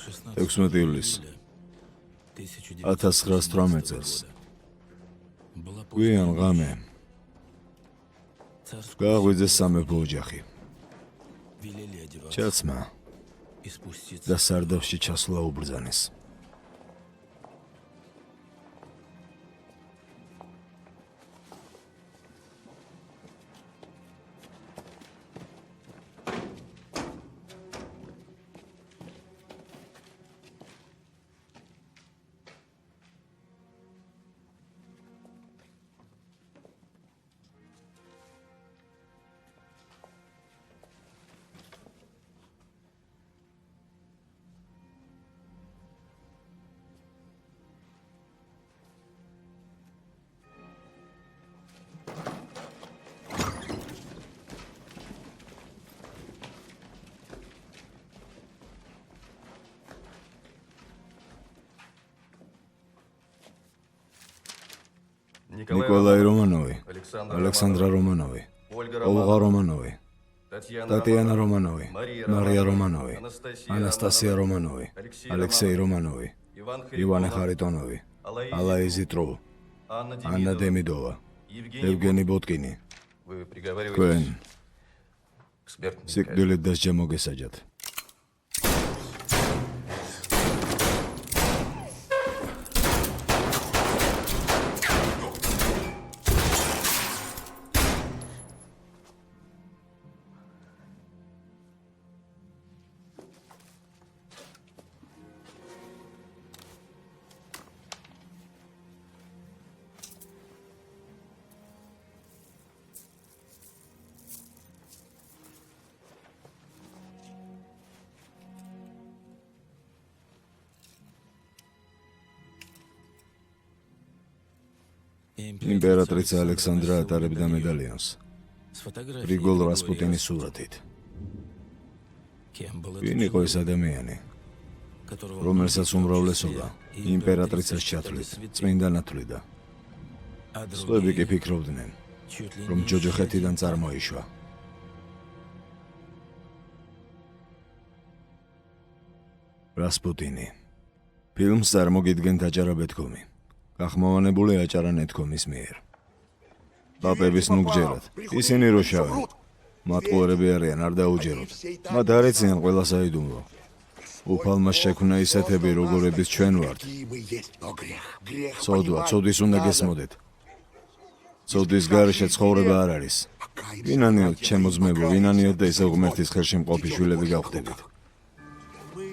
16 ივლისს 1918 წელს გვიან ღამე გააღვიძეს სამეფო ოჯახი. ჩაცმა და სარდაფში ჩასვლა უბრძანეს. ნიკოლაი რომანოვი, ალექსანდრა რომანოვი, ოლღა რომანოვი, ტატიანა რომანოვი, მარია რომანოვი, ანასტასია რომანოვი, ალექსეი რომანოვი, ივანე ხარიტონოვი, ალაიზი ტრუ, ანა დემიდოვა, ევგენი ბოტკინი. თქვენ სიკვდილით დასჯა მოგესაჯათ. იმპერატრიცა ალექსანდრა ატარებდა მედალიონს გრიგოლ რასპუტინის სურათით. ვინ იყო ეს ადამიანი, რომელსაც უმრავლესობა იმპერატრიცას ჩათვლით, წმინდანად თვლიდა. სხვები კი ფიქრობდნენ, რომ ჯოჯოხეთიდან წარმოიშვა. რასპუტინი. ფილმს წარმოგიდგენთ აჭარა ბეთქომი. გახმოვანებული აჭარა ნეთქომის მიერ. პაპების ნუგჯერად, ისინი რო შავენ. მატყუარები არიან, არ დაუჯეროთ. მათ არ ეციან ყველა საიდუმლო. უფალმა შექმნა ისეთები, როგორებიც ჩვენ ვართ. ცოდვა, ცოდის უნდა გესმოდეთ. ცოდის გარეშე ცხოვრება არ არის. ვინანიოთ ჩემო ძმებო, ვინანიოთ და ისევ ღმერთის ხელში მყოფი შვილები გავხდებით.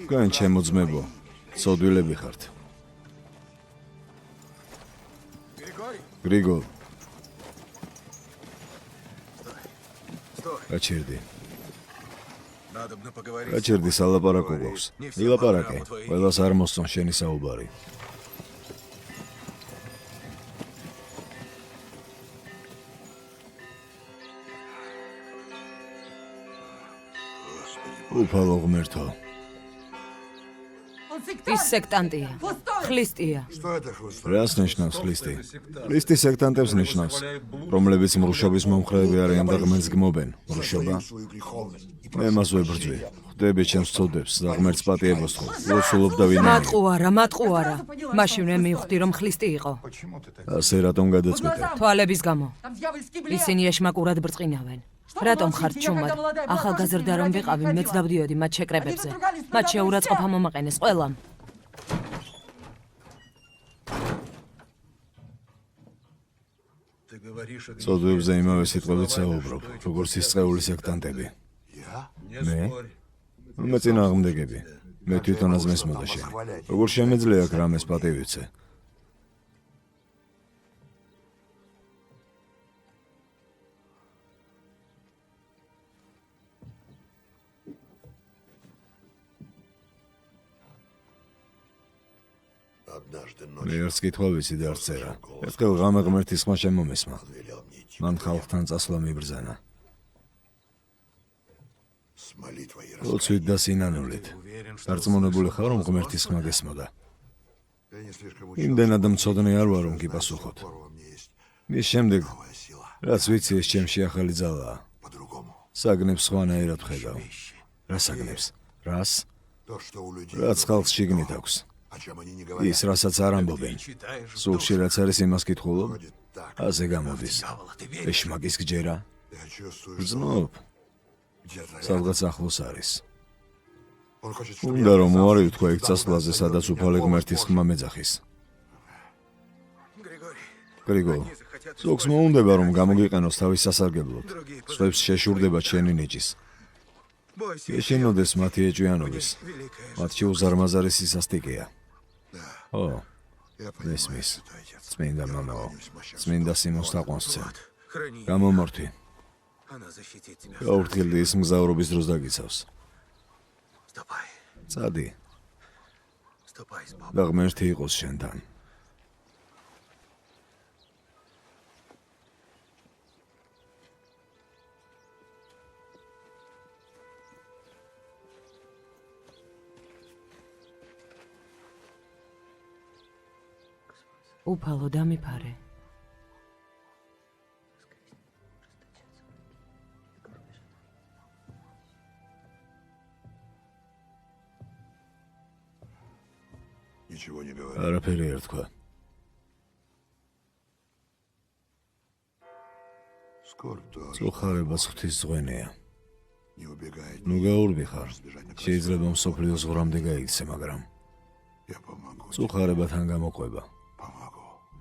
თქვენ ჩემო ძმებო, ცოდვილები ხართ. გრიგოლ. გაჩერდი. გაჩერდი, სალაპარაკო გვაქვს. ილაპარაკე, ყველას არ მოსწონ შენი საუბარი. უფალო ღმერთო. ის სექტანტია, ხლისტია. რას ნიშნავს ხლისტი? ხლისტი სექტანტებს ნიშნავს, რომლებიც მრუშობის მომხრეები არიან და ღმერთს გმობენ. მრუშობა? მე მას ვებრძვი. ხვდები ჩემს ცოდებს და ღმერთს პატიებას თხოვ. ლოცულობ და ვინანია. მატყუარა. მაშინ მე მივხვდი, რომ ხლისტი იყო. ასე რატომ გადაწყვიტე? თვალების გამო. ისინი ეშმაკურად ბრწყინავენ. რატომ ხართ ჩუმად? ახალგაზრდა რომ ვიყავი, მეც დავდიოდი მათ შეკრებებზე. მათ შეურაცხყოფა მომაყენეს ყველამ. ცოდვებზე იმავე სიტყვებით საუბრობ, როგორც ის წეული სექტანტები. მე? მე წინააღმდეგები. მე თვითონაც მესმოდა შენ. როგორ შემეძლია აქ რამეს პატივიცე? მე არც კითხვა ვიცი და არც წერა. ერთხელ ღამე ღმერთის ხმა შემომესმა. მან ხალხთან წასვლა მიბრძანა. ლოცვით და სინანულით. დარწმუნებული ხარ, რომ ღმერთის ხმა გესმოდა? იმდენად მცოდნე არ ვარ, რომ გიპასუხოთ. მის შემდეგ, რაც ვიცი, ეს ჩემში ახალი ძალაა. საგნებს სხვანაირად ვხედავ. რა საგნებს? რას? რაც ხალხს შიგნით აქვს. ის, რასაც არ ამბობენ. სულში რაც არის იმას კითხულობ, ასე გამოდის. ეშმაკის გჯერა. გრძნობ. სადღაც ახლოს არის. უნდა რომ უარი ვთქვა იქ წასვლაზე, სადაც უფალი ღმერთის ხმა მეძახის. გრიგო, ზოგს მოუნდება რომ გამოგიყენოს თავის სასარგებლოდ. სხვებს შეშურდება ჩვენი ნიჭის. ეშინოდეს მათი ეჭვიანობის. მათში უზარმაზარი სისასტიკეა. ო, მესმის. წმინდა მამაო, წმინდა სიმონს თაყვანსცემ. გამომართვი. გაურთქილდი ის მგზავრობის დროს დაგიცავს. წადი. და ღმერთი იყოს შენთან. უფალო დამიფარე. არაფერი არ თქვა. წუხარებას ღვთის ზღვენეა. ნუ გაურბი ხარ. შეიძლება მსოფლიო ზღვრამდე გაიქცე, მაგრამ წუხარება თან გამოყვება.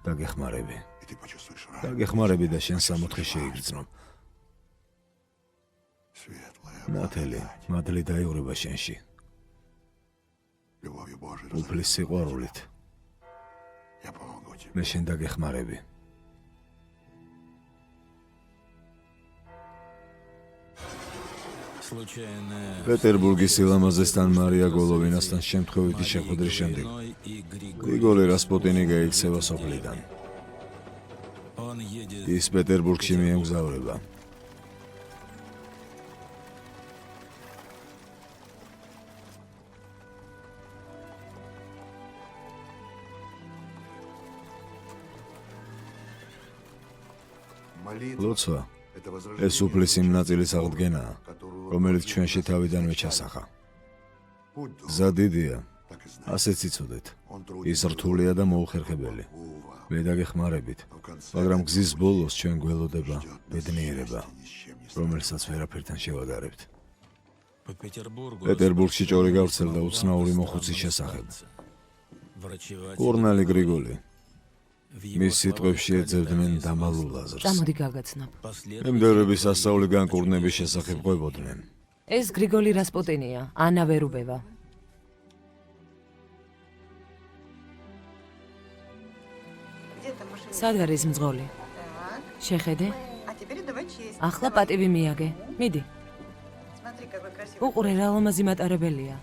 დაგეხმარები. დაგეხმარები და შენ სამოთხე შეიგრძნობ. ნათელი, მადლი დაიღრება შენში. უფლის სიყვარულით. მე შენ დაგეხმარები. პეტერბურგის სილამაზესთან მარია გოლოვინასთან შემთხვევითი შეხვედრის შემდეგ გრიგოლი რასპუტინი გაიქცევა სოფლიდან. ის პეტერბურგში მიემგზავრება. ლოცვა ეს უფლის იმ ნაწილის აღდგენაა, რომელიც ჩვენში თავიდანვე ჩასახა. გზა დიდია, ასეც იცოდეთ. ის რთულია და მოუხერხებელი. მე დაგეხმარებით, მაგრამ გზის ბოლოს ჩვენ გველოდება ბედნიერება, რომელსაც ვერაფერთან შევადარებთ. პეტერბურგში ჭორი გავრცელდა უცნაური მოხუცის შესახებ. კურნალი გრიგოლი. მის სიტყვებში ეძებდნენ დამალულ აზრს. წამოდი გავგაცნობ. მემდევრების სასწაული განკურნების შესახებ ყვებოდნენ. ეს გრიგოლი რასპუტინია, ანა ვერუბევა. სად არის მძღოლი? შეხედე? ახლა პატივი მიაგე. მიდი. უყურე რა ლამაზი მატარებელია.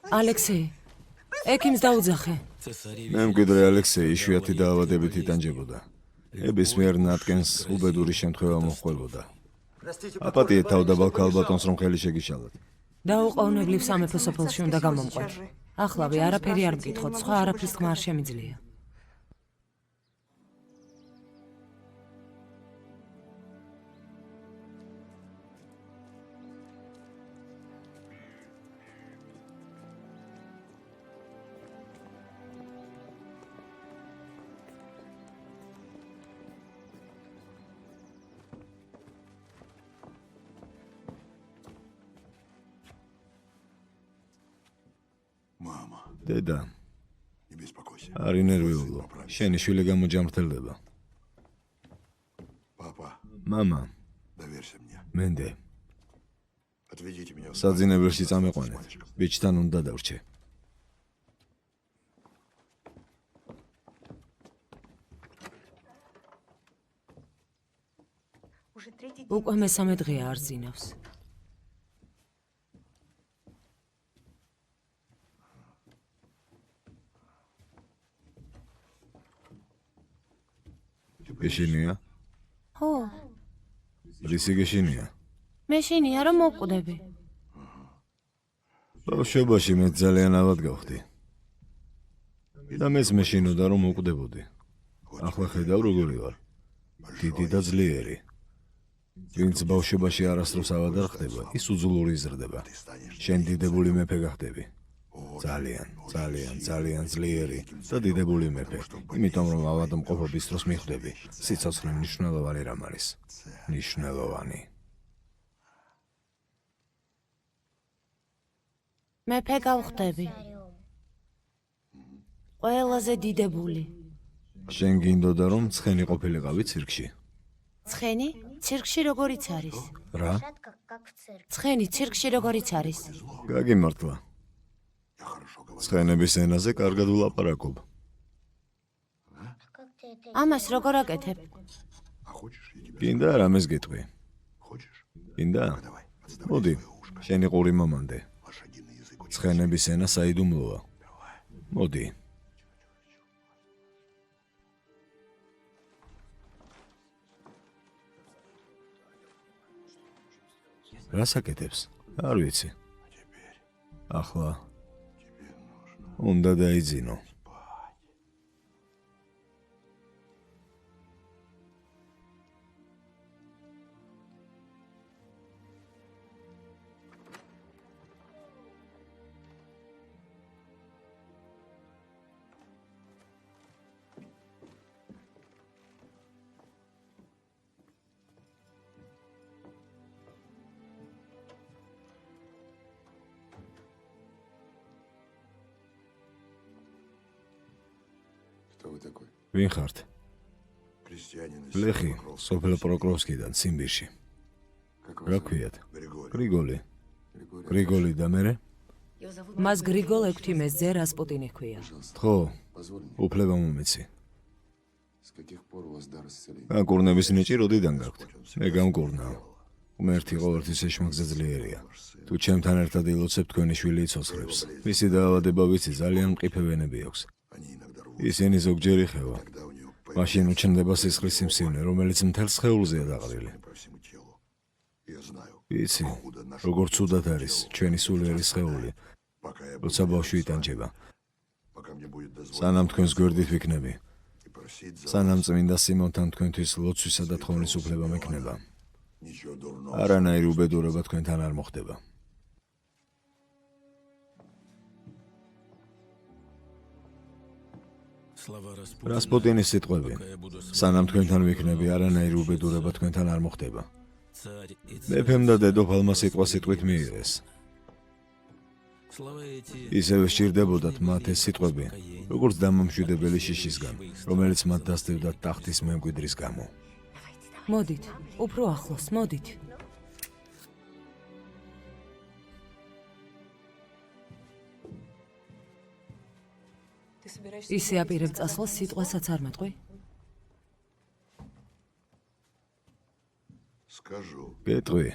ალექსეი, ექიმს დაუძახე. მემკვიდრე ალექსეი იშვიათი დაავადებით იტანჯებოდა. ნებისმიერ ნატკენს უბედური შემთხვევა მოჰყვებოდა. აპატიეთ თავდაბალ ქალბატონს რომ ხელი შეგიშალათ. დაუყოვნებლივ სამეფო სოფელში უნდა გამომყვეთ. ახლავე არაფერი არ მკითხოთ, სხვა არაფრის თქმა არ შემიძლია. დედა, არ ინერვიულო, შენი შვილი გამოჯამრთელდება. მამა, მენდე, საძინებელში წამეყვანეთ, ბიჭთან უნდა დავრჩე. უკვე მესამე დღეა არ ძინავს. გეშინია? ხო, რისი გეშინია? მეშინია რომ მოკვდები. ბავშვობაში მე ძალიან ავად გავხდი. და მეც მეშინოდა რომ მოკვდებოდი. ახლა ხედავ როგორი ვარ. დიდი და ძლიერი. ვინც ბავშვობაში არასდროს ავადარ ხდება, ის უძლური იზრდება. შენ დიდებული მეფე გახდები. ძალიან ძლიერი და დიდებული მეფე. იმიტომ რომ ავადმყოფობის დროს მიხვდები, სიცოცხლე მნიშვნელოვანი რამ არის. მნიშვნელოვანი. მეფე გავხდები. ყველაზე დიდებული. შენ გინდოდა რომ ცხენი ყოფილიყავი ცირკში? ცხენი? ცირკში როგორიც არის. რა? ცხენი ცირკში როგორიც არის. გაგიმართლა. ცხენების ენაზე კარგად ვლაპარაკობ. ამას როგორ აკეთებ? გინდა რამეს გეტყვი? გინდა? მოდი, შენი ყური მომანდე. ცხენების ენა საიდუმლოა. მოდი. რას აკეთებს? არ ვიცი. ახლა უნდა დაიძინო. ვინ ხართ? ლეხი, სოფელ პროკროვსკიდან, ციმბირში. რა ქვიათ? გრიგოლი. გრიგოლი და მერე? მას გრიგოლ ექვთიმესძე რასპუტინი ჰქვია. ხო, უფლება მომეცი. განკურნების ნიჭი როდიდან გაქვთ? მე გამკურნავ. ღმერთი ყოველთვის ეშმაკზე ძლიერია. თუ ჩემთან ერთად ილოცებ, თქვენი შვილი იცოცხლებს. მისი დაავადება ვიცი, ძალიან მყიფე ვენები აქვს. ისინი ზოგჯერ იხევა. მაშინ უჩნდება სისხლის სიმსივნე, რომელიც მთელ სხეულზეა დაყრილი. იცი, როგორ ცუდად არის ჩვენი სულიერი სხეული, როცა ბავშვი იტანჯება. სანამ თქვენს გვერდით ვიქნები, სანამ წმინდა სიმონთან თქვენთვის ლოცვისა და თხოვნის უფლება მექნება, არანაირი უბედურება თქვენთან არ მოხდება. რასპუტინის სიტყვები. სანამ თქვენთან ვიქნები, არანაირი უბედურება თქვენთან არ მოხდება. მეფემ და დედოფალმა სიტყვით მიიღეს. ისევე სჭირდებოდათ მათ ეს სიტყვები, როგორც დამამშვიდებელი შიშისგან, რომელიც მათ დასდევდათ ტახტის მემკვიდრის გამო. მოდით, უფრო ახლოს, მოდით. ისე აპირებ წასვლას სიტყვასაც არ მატყვი? გეტყვი.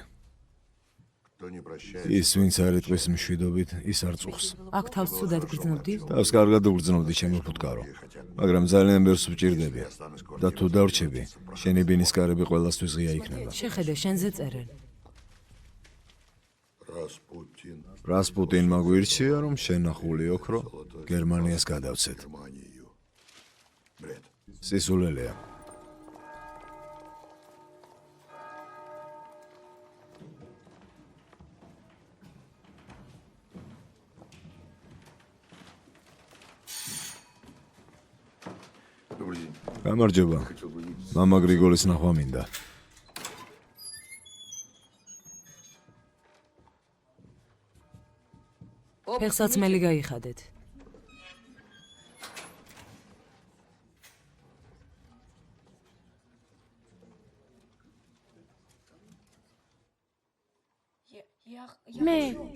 ის, ვინც არ იტყვის მშვიდობით, ის არ წუხს. აქ თავს ცუდად გრძნობდი? თავს კარგად უგრძნობდი, ჩემო ფუტკარო. მაგრამ ძალიან ბევრს ვჭირდები. და თუ დავრჩები, შენი ბინისკარები ყველასთვის ღია იქნება. შეხედე, შენზე წერენ. რასპუტინმა გვირჩია, რომ შენახული ოქრო გერმანიას გადავცეთ. სისულელეა. გამარჯობა. მამა გრიგოლის ნახვა მინდა. ფეხსაცმელი გაიხადეთ.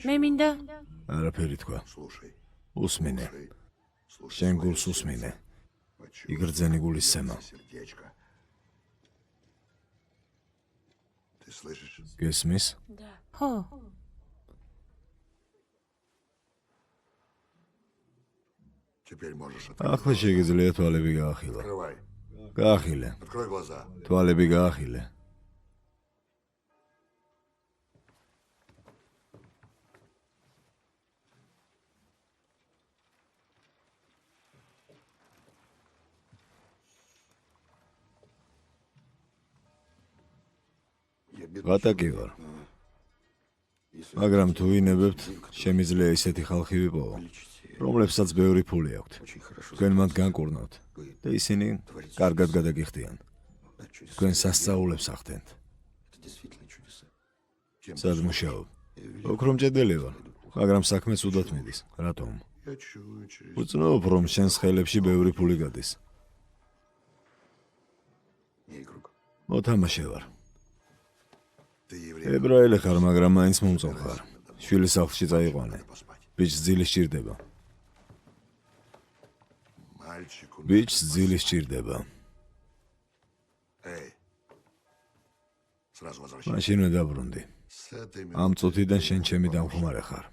მე მინდა. არაფერი თქვა. უსმინე. შენ გულს უსმინე. იგრძენი გულის სემა. გესმის? ხო. ახლა შეგიძლია თვალები გაახილო. გაახილე. თვალები გაახილე. ღატა კი ვარ. მაგრამ თუ ვინებებთ, შემიძლია ისეთი ხალხი ვიპოვო, რომლებსაც ბევრი ფული აქვთ. თქვენ მათ განკურნავთ და ისინი კარგად გადაგიხდიან. თქვენ სასწაულებს ახდენთ. სად მუშაობ? ოქრომჭედელი ვარ, მაგრამ საქმე ცუდად მიდის. რატომ? უცნობ, რომ შენს ხელებში ბევრი ფული გადის. მოთამაშე ვარ. ებრაელი ხარ, მაგრამ მაინც მომწონს ხარ. შვილის სახლში წაიყვანე. ბიჭს ძილი სჭირდება. ბიჭს ძილი სჭირდება. მაშინვე დაბრუნდი. ამ წუთიდან შენ ჩემი დამხმარე ხარ.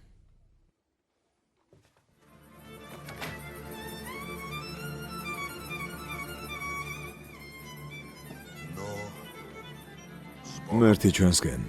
მერტი ჩვენსკენ.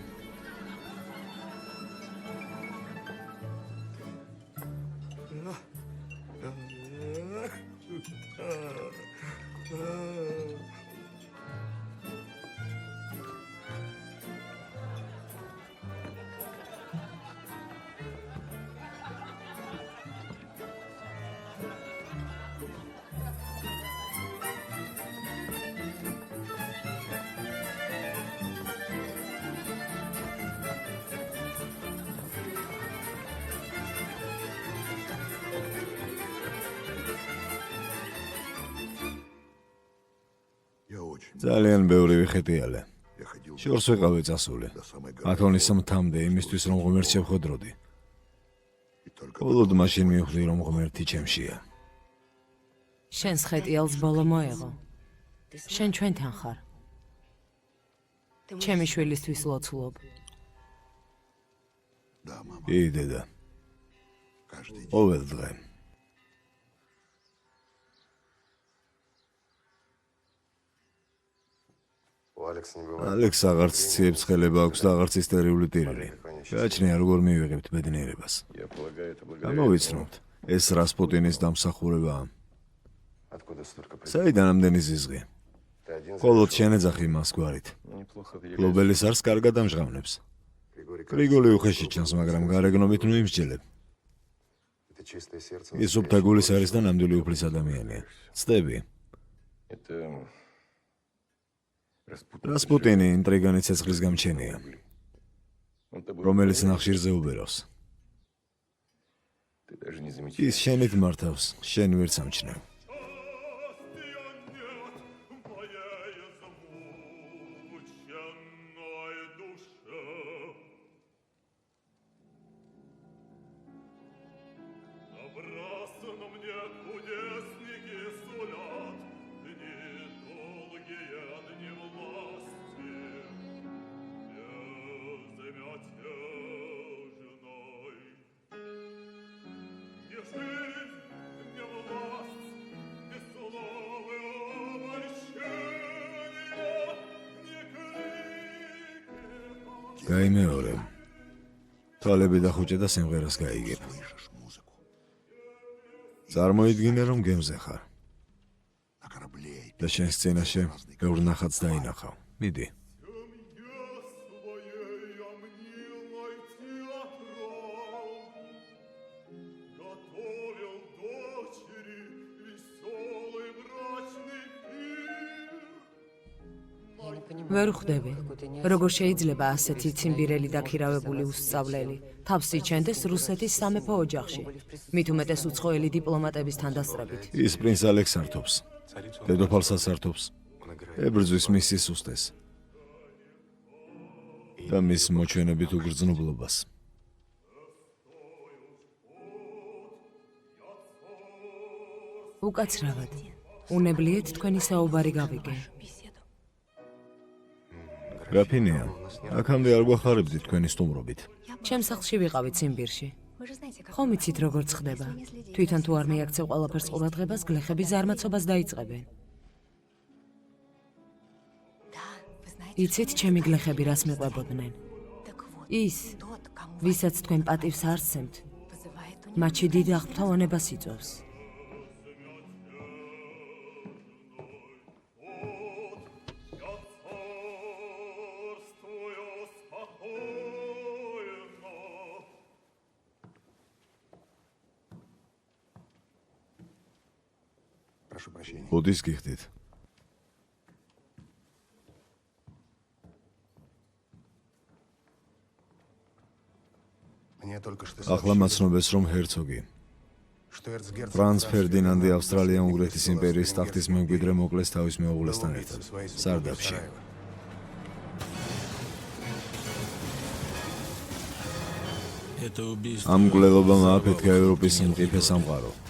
ძალიან ბევრი ვიხეტიალე. შორს ვიყავი წასული. ათონის მთამდე იმისთვის, რომ ღმერთს შევხვედროდი. მხოლოდ მაშინ მივხვდი, რომ ღმერთი ჩემშია. შენს ხეტიალს ბოლო მოეღო. შენ ჩვენთან ხარ. ჩემი შვილისთვის ლოცულობ. კი, დედა. ყოველ დღე. ალექს აღარც ციებს ხელება აქვს და აღარც ისტერიული ტირილი. გააჩნია როგორ მივიღებთ ბედნიერებას. გამოვიცნობთ, ეს რასპუტინის დამსახურებაა. საიდან ამდენი ზიზღი? მხოლოდ შენ ეძახი მას გვარით. გლობელის არს კარგად ამჟღავნებს. გრიგოლი უხეში ჩანს, მაგრამ გარეგნობით ნუ იმსჯელებ. ის უბთა გულის არის და ნამდვილი უფლის ადამიანია. ცდები. რასპუტინი ინტრიგანი ცეცხლის გამჩენია, რომელიც ნახშირზე უბერავს. ის შენით მართავს, შენ ვერ სამჩნევ. გაიმეორე. თვალები დახუჭე და სიმღერას გაიგებ. წარმოიდგინე, რომ გემზე ხარ. და შენ სცენაში ბევრ ნახატს დაინახავ. მიდი. ვერ ხვდები, როგორ შეიძლება ასეთი ციმბირელი დაქირავებული უსწავლელი თავს იჩენდეს რუსეთის სამეფო ოჯახში, მით უმეტეს უცხოელი დიპლომატების თანდასწრებით. ის პრინც ალექს ართობს. დედოფალსაც ართობს. ებრძვის მის სისუსტეს. და მის მოჩვენებით უგრძნობლობას. უკაცრავად, უნებლიეთ თქვენი საუბარი გავიგე. გრაფინია, აქამდე არ გვახარებდით თქვენი სტუმრობით. ჩემ სახლში ვიყავით ციმბირში. ხომ იცით როგორც ხდება? თვითონ თუ არ მიაქცევ ყველაფერს ყურადღებას, გლეხები ზარმაცობას დაიწყებენ. იცით, ჩემი გლეხები რას მიყვებოდნენ? ის, ვისაც თქვენ პატივს არ სცემთ, მათში დიდ აღფრთოვანებას იწვევს. Прошу прощения. ბუდის გიხდით. Мне только что ახლა მაცნობეს, რომ ჰერცოგი что эрцгерцог ფრანც ფერდინანდი ავსტრალია-უნგრეთის იმპერიის ტახტის მემკვიდრე მოკლეს თავის მეუღლესთან ერთად სარდაფში. ამ მკვლელობამ ააფეთქა ევროპის სიმყიფე სამყარო.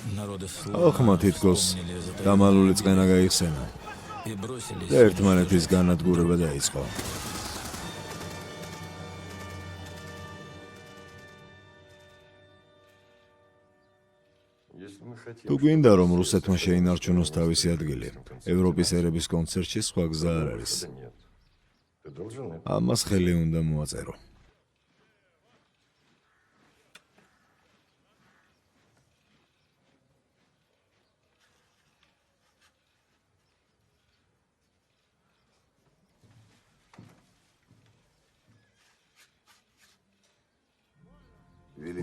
ხალხმა თითქოს დამალული წყენა გაიხსენა და ერთმანეთის განადგურება დაიწყო. თუ გვინდა, რომ რუსეთმა შეინარჩუნოს თავისი ადგილი ევროპის ერების კონცერტში, სხვა გზა არ არის. ამას ხელი უნდა მოაწერო.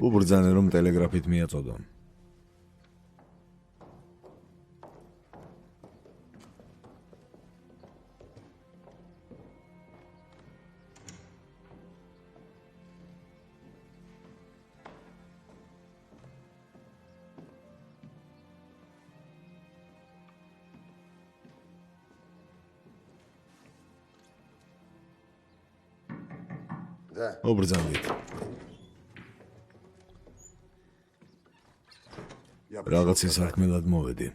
უბრძანე, რომ ტელეგრაფით მიაწოდონ. Да. უბრძანდით. Я რაღაცის სარქმელად მოვედი.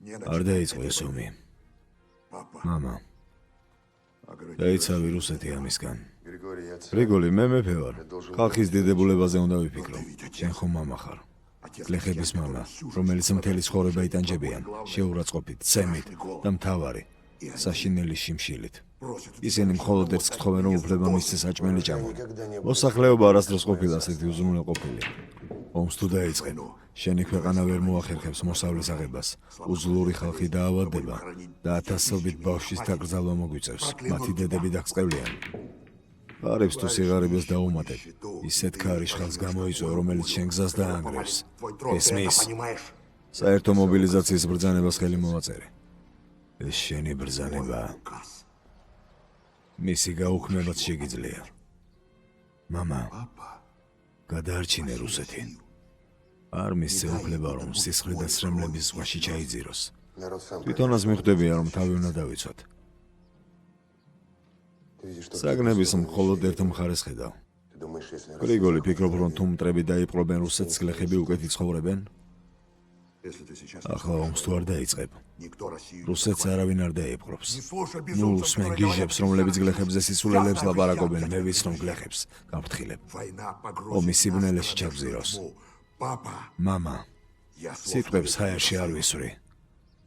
не არ დაიწყო ეს ომი. Папа. მამა, Огородил. დაიცავი რუსეთი ამისგან. Григорий, я გრიგოლი, მე მეფე ვარ. ხალხის დიდებულებაზე უნდა ვიფიქრო. შენ ხომ მამა ხარ. გლეხების მამა, რომელიც მთელი ცხოვრება იტანჯებიან, შეურაცხყოფით, ცემით და მთავარი, საშინელი შიმშილით. ისინი მხოლოდ ერთს გთხოვენ, რომ უფლება მისცეს საჭმელი ჭამონ. მოსახლეობა არასდროს ყოფილა ასეთი უზრუნველყოფილი. ომს თუ დაიწყენ, შენი ქვეყანა ვერ მოახერხებს მოსავლის აღებას. უძლური ხალხი დაავადდება და ათასობით ბავშვის დაკრძალვა მოგვიწევს. მათი დედები დაგწყევლიან. ღარიბს თუ სიღარიბეს დაუმატებ, ისეთ ქარიშხალს გამოიწვევ, რომელიც შენ გზას დაანგრევს. ესმის, საერთო მობილიზაციის ბრძანებას ხელი მოვაწერე. ეს შენი ბრძანებაა. მისი გაუქმებაც შეგიძლია. მამა, გადაარჩინე რუსეთი. არ მისცე უფლება, რომ სისხლი და სრემლების ზღვაში ჩაიძიროს. народ сам. თვითონაც მიხვდებია, რომ თავი უნდა დავიცვათ. Ты видишь, что საგნების მხოლოდ ერთ მხარეს ხედავ. ты думаешь, если გრიგოლი, ფიქრობ, რომ თუ მტრები დაიპყრობენ რუსეთს, გლეხები უკეთ იცხოვრებენ? если ты сейчас ახლა ომს თუ არ დაიწყებ, никто Россию რუსეთს არავინ არ დაიპყრობს. не слушай ნუ безумцев, სმენ которые გიჟებს, говорят, რომლებიც что გლეხებზე სისულელებს ლაპარაკობენ, მე ვიცნობ გლეხებს, გავფრთხილებ. война ომი погрузит სიბნელეში нас в ჩაგზიროს. тьму. Папа, მამა, я слов სიტყვებს не ჰაერში არ слушаю. ვისვრი.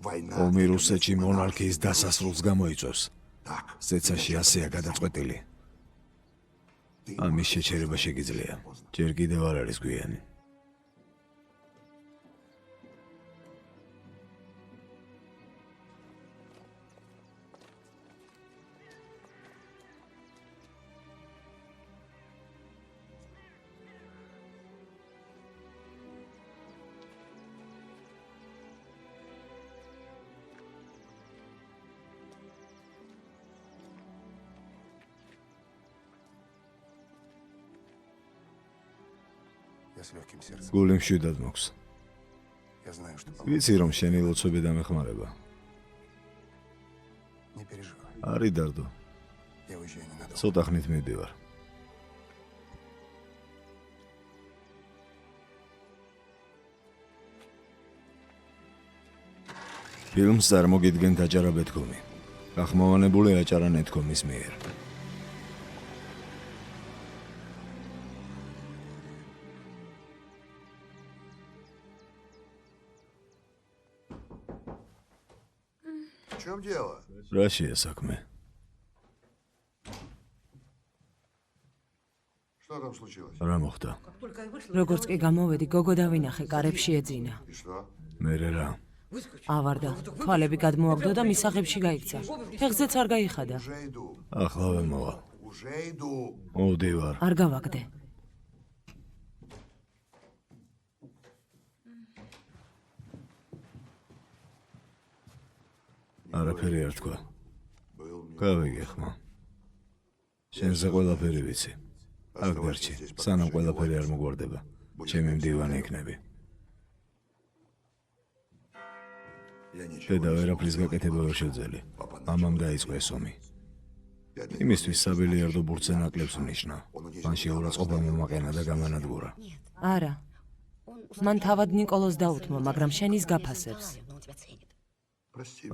Война ომი это რუსეთში смерть მონარქიის монархии. დასასრულს გამოიწვევს. Так, ზეცაში ასეა გადაწყვეტილი. ты ამის შეჩერება შეგიძლია. ჯერ კიდევ არ არის გვიანი. Я с легким сердцем. გული მშვიდად მოქვს. Я знаю, что ვიცი, რომ შენი ლოცვები დამეხმარება. не переживай. არი დარდო, Я уезжаю ненадолго. ცოტა ხნით მივდივარ. ფილმს წარმოგიდგენთ აჭარა ბეთქომი. გახმოვანებული აჭარა ნეთქომის მიერ. В чем дело? რაშია საქმე? Что там случилось? რა მოხდა? როგორც კი გამოვედი, გოგო დავინახე, კარებში ეძინა. И что? მერე რა? ავარდა, თვალები გადმოაგდო და მისაღებში გაიქცა. ფეხზეც არ გაიხადა. Уже иду. ახლავე მოვალ. Уже иду. მოვდივარ. არ გავაგდე. არაფერი არ თქვა. გავიგე ხმა. შენზე ყველაფერი ვიცი. აქ დარჩი, სანამ ყველაფერი არ მოგვარდება. ჩემი მდივანი იქნები. დედა ვერაფრის გაკეთება ვერ შეძელი. მამამ დაიწყო ეს ომი. იმისთვის საბილიარდო ბურთზე ნაკლებს ვნიშნა. მანში ურაცხყოფა მომაყენა და გამანადგურა. არა. მან თავად ნიკოლოს დაუთმო, მაგრამ შენ ის გაფასებს.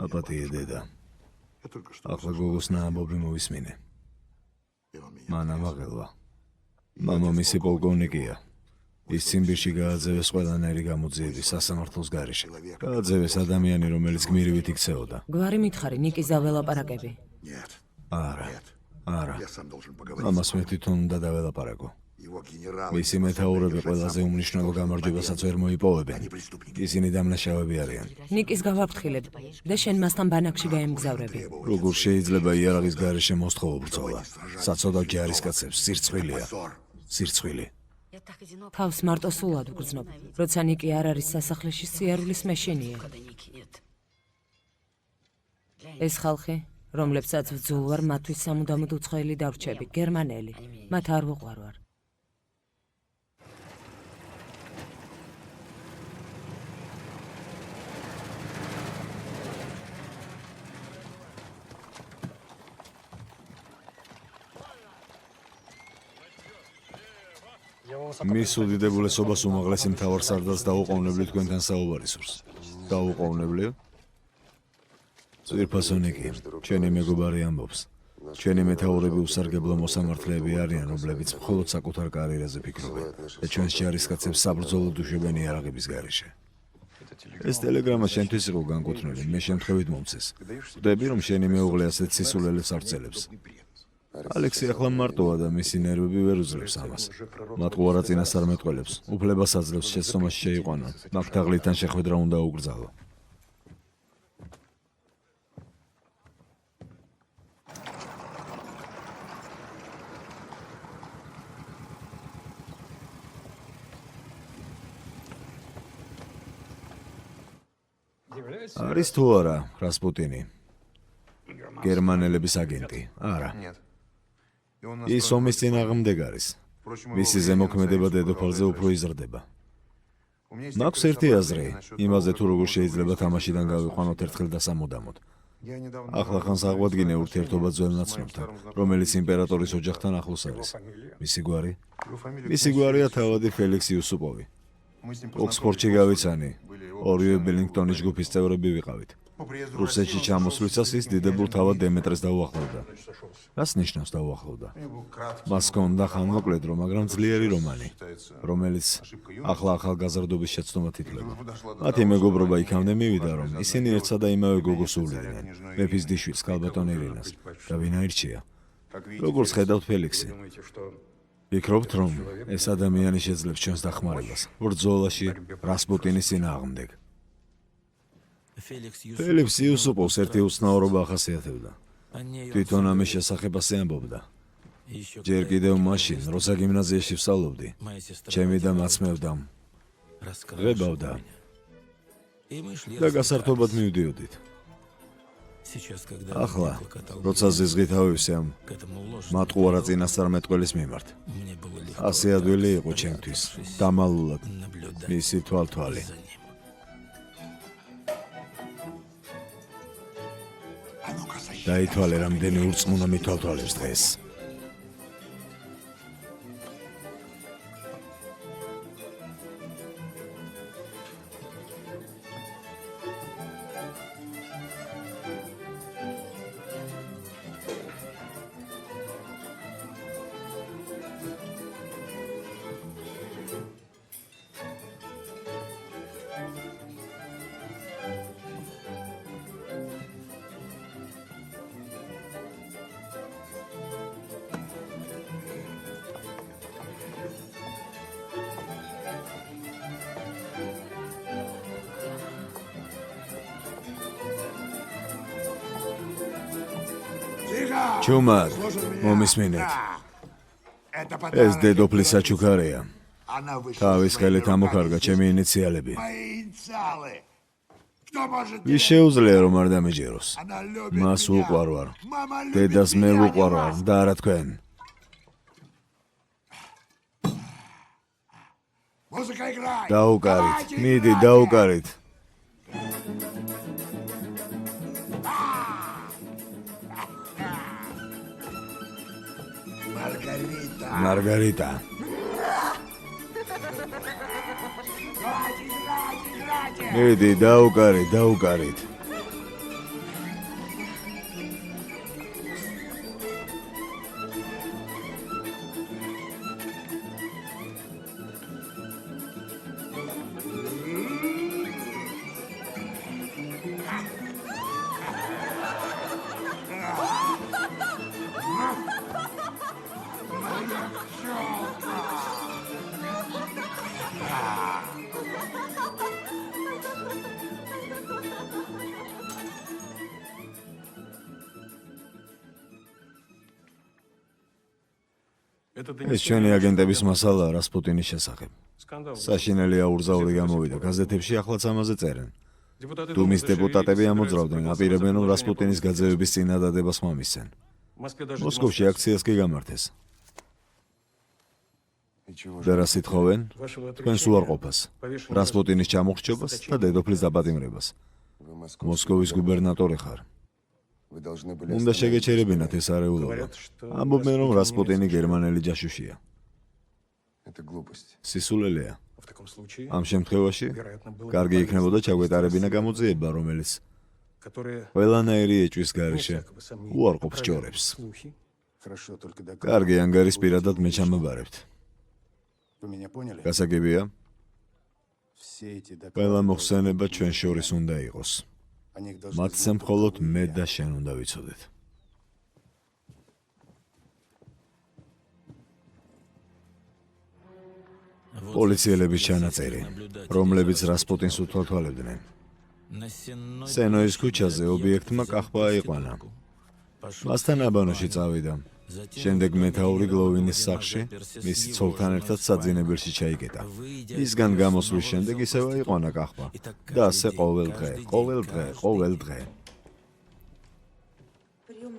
აპატიე დედა. ახლა გოგოს ნაამბობი მოვისმინე. მან ამაღელვა. მამამისი პოლკოვნიკია. ის ციმბირში გააძევეს ყველანაირი გამოძიების სასამართლოს გარეშე. გააძევეს ადამიანი, რომელიც გმირივით იქცეოდა. გვარი მითხარი, ნიკიზა ველაპარაკები. არა. ამას მე თვითონ უნდა დაველაპარაკო. მისი მეთაურები ყველაზე უმნიშვნელო გამარჯვებასაც ვერ მოიპოვებენ. ისინი დამნაშავეები არიან. ნიკის გავაფრთხილებ და შენ მასთან ბანაკში გაემგზავრები. როგორ შეიძლება იარაღის გარეშე მოსთხოვო ბრძოლა? საცოდავ ჯარისკაცებს სირცხვილია. სირცხვილი. თავს მარტო სულად ვგრძნობ, როცა ნიკი არ არის სასახლეში, სიარულის მეშინია. ეს ხალხი, რომლებსაც ვძულ ვარ, მათთვის სამუდამოდ უცხოელი დავრჩები, გერმანელი. მათ არ ვუყვარვარ. მის უდიდებულესობას უმაღლესი მთავარსარდალს დაუყოვნებლივ თქვენთან საუბარი სურს. დაუყოვნებლივ? ძვირფასონიკი, ჩვენი მეგობარი ამბობს. ჩვენი მეთაურები უსარგებლო მოსამართლეები არიან, რომლებიც მხოლოდ საკუთარ კარიერაზე ფიქრობენ და ჩვენს ჯარისკაცებს საბრძოლოდ უშვებენ იარაღების გარეშე. ეს ტელეგრამა შენთვის იყო განკუთვნილი, მე შემთხვევით მომცეს. ხვდები, რომ შენი მეუღლე ასეთ სისულელებს არწელებს. ალექსი ახლა მარტოა და მისი ნერვები ვერ უძლებს ამას. მათ ყუარა წინასწარ მეტყველებს, უფლებას აძლევს შეცდომაში შეიყვანონ, მაგ თაღლიდან შეხვედრა უნდა უგრძალო. არის თუ არა რასპუტინი? გერმანელების აგენტი? არა. ის ომის წინააღმდეგ არის. მისი ზემოქმედება დედოფალზე უფრო იზრდება. მაქვს ერთი აზრი, იმაზე თუ როგორ შეიძლება თამაშიდან გავიყვანოთ ერთხელ და სამუდამოდ. ახლა ხანს აღვადგინე ურთიერთობა ძველ ნაცნობთან, რომელიც იმპერატორის ოჯახთან ახლოს არის. მისი გვარი? მისი გვარია თავადი ფელიქსი იუსუპოვი. ოქსფორდში გავიცანი. ორივე ბელინგტონის ჯგუფის წევრები ვიყავით. რუსეთში ჩამოსვლისას ის დიდებულ თავად დემეტრეს დაუახლოვდა. რას ნიშნავს დაუახლოვდა? მას ჰქონდა ხანმოკლედრო, მაგრამ ძლიერი რომანი, რომელიც ახლა ახალგაზრდობის შეცდომად ითვლება. მათი მეგობრობა იქამდე მივიდა, რომ ისინი ერთსა და იმავე გოგოს უვლიდნენ, მეფის დიშვილს, ქალბატონ ირინას, და ვინ აირჩია? როგორც ხედავთ ფელიქსი? ვფიქრობთ, რომ ეს ადამიანი შეძლებს ჩვენს დახმარებას ბრძოლაში რასპუტინის წინააღმდეგ. ფელიქსი იუსუპოვს ერთი უცნაურობა ახასიათებდა. თვითონ ამის შესახებ ასე ამბობდა. ჯერ კიდევ მაშინ, როცა გიმნაზიაში ვსწავლობდი, ჩემი და მაცმევდამ ღებავდა და გასართობად მივდიოდით. ახლა, როცა ზიზღით ავივსე ამ მატყუარა წინასწარ მეტყველის მიმართ, ასე ადვილი იყო ჩემთვის, დამალულად მისი თვალთვალი. დაითვალე, რამდენი ურწმუნა მითვალთვალებს დღეს. ჩუმად, მომისმინეთ. ეს დედოფლის საჩუქარია. თავის ხელით ამოქარგა ჩემი ინიციალები. Кто может ვის შეუძლია რომ არ დამეჯეროს? Она любит მას меня. უყვარვარ. Мама любит დედას მე меня, не ვუყვარვარ вас. და არა თქვენ. Музыка играет. დაუკარით. Давайте მიდი, играйте. დაუკარით. Маргарита. მარგარიტა. Давайте играйте, играйте. მიდი, დაუკარით, დაუკარით. ეს ჩვენი აგენტების მასალაა რასპუტინის შესახებ. საშინელი აურზაური გამოვიდა გაზეთებში, ახლაც ამაზე წერენ. დუმის დეპუტატები ამოძრავდნენ, აპირებენ რომ რასპუტინის გაძევების წინადადებას მომისცენ. მოსკოვში აქციას კი გამართეს. და რა სიტყვენ? თქვენს უარყოფას, რასპუტინის ჩამოხრჩობას და დედოფლის დაპატიმრებას. მოსკოვის გუბერნატორი ხარ. უნდა შეგეჩერებინათ ეს არეულობა. ამბობენ რომ რასპუტინი გერმანელი ჯაშუშია. სისულელეა. ამ შემთხვევაში კარგი იქნებოდა ჩაგვეტარებინა გამოძიება, რომელიც ყველანაირი ეჭვის გარეშე უარყოფს ჭორებს. კარგი, ანგარის პირადად მე ჩამაბარებთ. გასაგებია, ყველა მოხსენება ჩვენ შორის უნდა იყოს. მათზე მხოლოდ მე და შენ უნდა ვიცოდეთ. პოლიციელების ჩანაწერი, რომლებიც რასპუტინს უთვალთვალებდნენ. სენოის ქუჩაზე ობიექტმა კახვა აიყვანა. მასთან აბანოში წავიდა. შემდეგ მეთაური გლოვინის სახლში მისი ცოლთან ერთად საძინებელში ჩაიკეტა. ისგან გამოსვლის შემდეგ ისევ აიყვანა კახვა და ასე ყოველ დღე.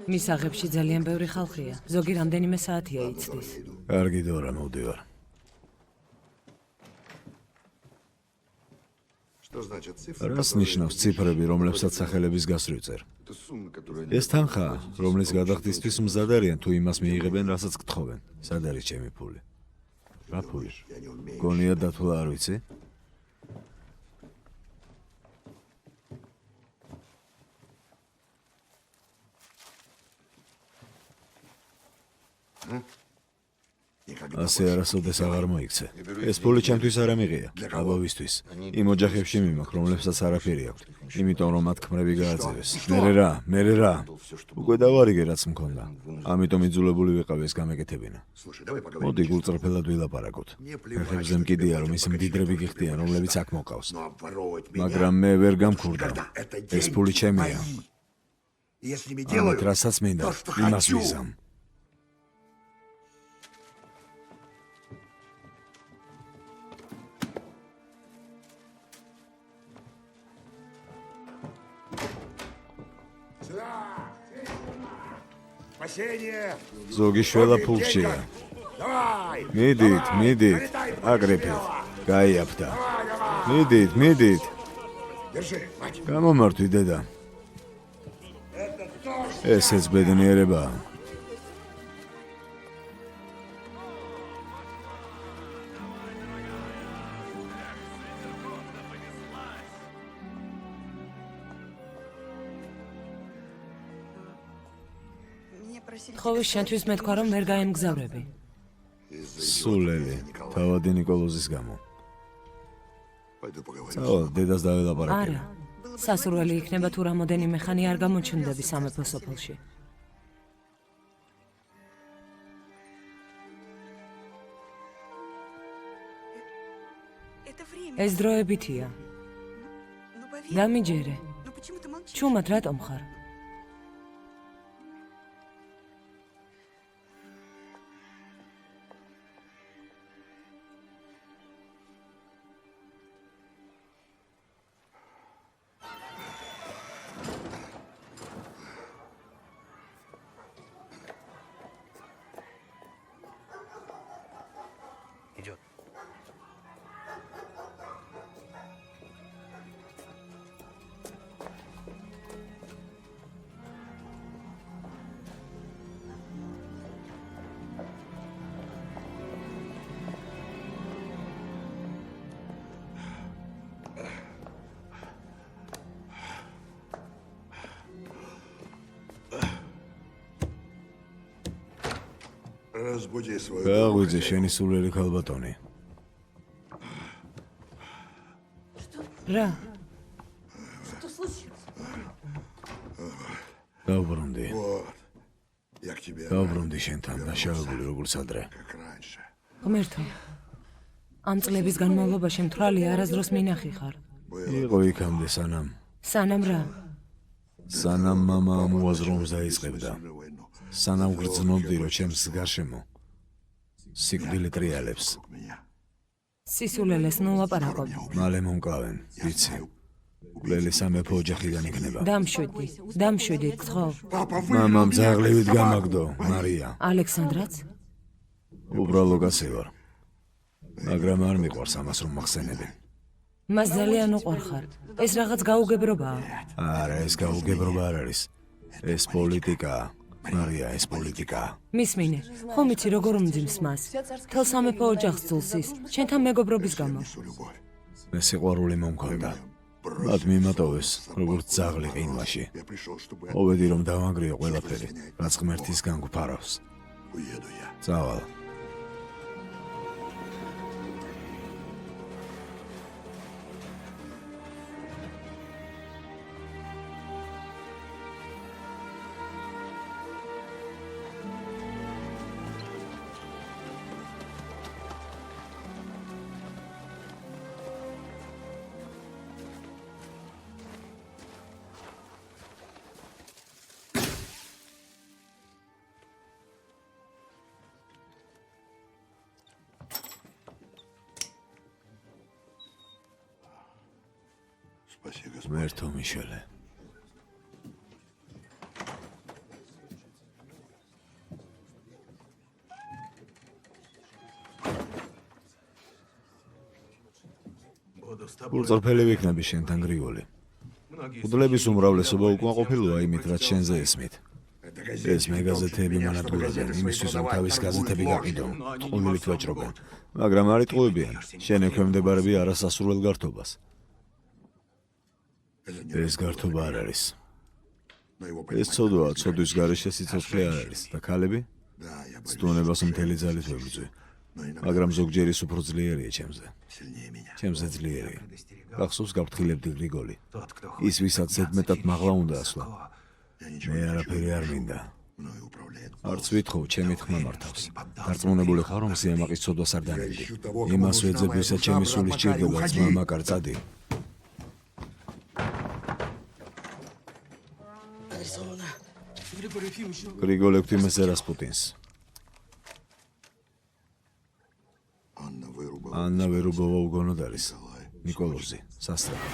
მის აღებში ძალიან ბევრი ხალხია. ზოგი რამდენიმე საათია იცდის. კარგი დორა, მოვდივარ. Что значит цифры? რას ნიშნავს ციფრები, რომლებსაც სახელების გასწვრივ წერ? Это сумма, которая... ეს თანხაა, რომლის გადახდისთვის მზად არიან თუ იმას მიიღებენ, რასაც გთხოვენ. სად არის ჩემი ფული? რა ფული? Я не умею. გონია დათვლა არ ვიცი? Никогда ასე არასოდეს აღარ მოიქცე. ეს ფული ჩემთვის არ ამიღია, აბავისთვის. იმ ოჯახებში მიმაქ, რომლებსაც არაფერი აქვთ, იმიტომ რომ მათ ქმრები გააძევეს. მერე რა. უკვე დავარიგე რაც მქონდა. ამიტომ იძულებული ვიყავი ეს გამეკეთებინა. Слушай, давай поговорим. მოდი გულწრფელად ვილაპარაკოთ. ფეხებზე მკიდია რომ ის მდიდრები გიხდიან, რომლებიც აქ მოყავს. Но обворовывать меня... მაგრამ მე ვერ გამქურდა. Когда это ეს деньги ფული ჩემია. мои. Если не ამით делаю რასაც მინდა, то, что იმას хочу. ვიზამ. Спасение! ზოგი შველა ფულშია. Давай! მიდით, აგრეთვე. გაიაფთა. მიდით. Держи, мать! გამომართვი დედა. ესეც ბედნიერებაა. თხოვის შენთვის მეთქვა რომ ვერ გაემგზავრები. სულელი, თავადი ნიკოლოზის გამო. Пойду поговорю. წავალ, დედას დაველაპარაკე. არა. სასურველი იქნება თუ რამოდენიმე ხანი არ გამოჩნდები სამეფო სოფელში. ეს დროებითია. დამიჯერე. ჩუმად რატომ ხარ? Разбуди свою გააღვიძე შენი სულელი ქალბატონი. რა? გავბრუნდი. Вот. Я к тебе გავბრუნდი შენთან დაშავებული როგორც ადრე. как раньше. ღმერთო. ამ წლების განმავლობაში მთვრალი არასდროს მინახი ხარ. იყო იქამდე სანამ რა? სანამ მამა ამ უაზრომს დაიწყებდა. Войну. სანამ გრძნობდი რომ ჩემს გარშემო სიკვდილი ტრიალებს. Меня. სისულელეს ნუ ლაპარაკობ. მალე მომკლავენ, ვიცი. ვლელი სამეფო ოჯახიდან იქნება. დამშვიდი, გთხოვ. Папа, вы... მამამ ძაღლივით გამაგდო, მარია. ალექსანდრაც? უბრალო კაცი ვარ. მაგრამ არ მიყვარს ამას რომ მახსენები. მას ძალიან უყვარხარ. ეს რაღაც გაუგებრობაა. არა, ეს გაუგებრობა არ არის. ეს პოლიტიკაა. მარია, ეს პოლიტიკაა. მისმინე, ხომ იცი როგორ უმძიმს მას? თელ სამეფო ოჯახს ძულსის, შენთან მეგობრობის გამო. Всю любовь. მე სიყვარული მომქონდა. მათ მიმატოვეს, როგორც ძაღლი ყინვაში. Я пришел, чтобы... მოვედი რომ დავანგრიო ყველაფერი, რაც ღმერთისგან გვფარავს. Уеду я. წავალ. Спаси, Господь. მერთო მიშელე. ურწრფელი ვიქნები შენთან გრიგოლი. უდლების უმრავლესობა უკმაყოფილოა იმით, რაც შენზე ესმით. ეს მეგაზეთები მანადგურებენ, იმისთვის რომ თავის გაზეთები გაყიდონ, ტყუილით ვაჭრობენ. მაგრამ არ იტყუებიან, შენ ექვემდებარები არასასურველ გართობას. ეს გართობა არ არის. Но его ეს ცოდვაა, ცოდვის გარეშე სიცოცხლე არ არის და ქალები Да, я боюсь, სტუნებას მთელი ძალით ვებრძვი. მაგრამ ზოგჯერ ის უფრო ძლიერია ჩემზე. сильнее меня. ჩემზე ძლიერია. გახსოვს გავფრთხილებდი გრიგოლი. ის ვისაც ზედმეტად მაღლა უნდა ასვლა. Я ничего მე не хочу. არაფერი არ მინდა. Мною управляет. არც ვითხოვ, ჩემი თქმა მართავს. დარწმუნებული ხარ, რომ სიამაყის ცოდვას არ დანებდი. იმას ვეძებ, ვისაც ჩემი სული სჭირდება, ძმა მაკარ წადი. გრიგოლ ექვთიმეს რასპუტინს. Анна вырубала. ანნა ვერუბოვა უგონოდ არის. ნიკოლოზი, სასწრაფო.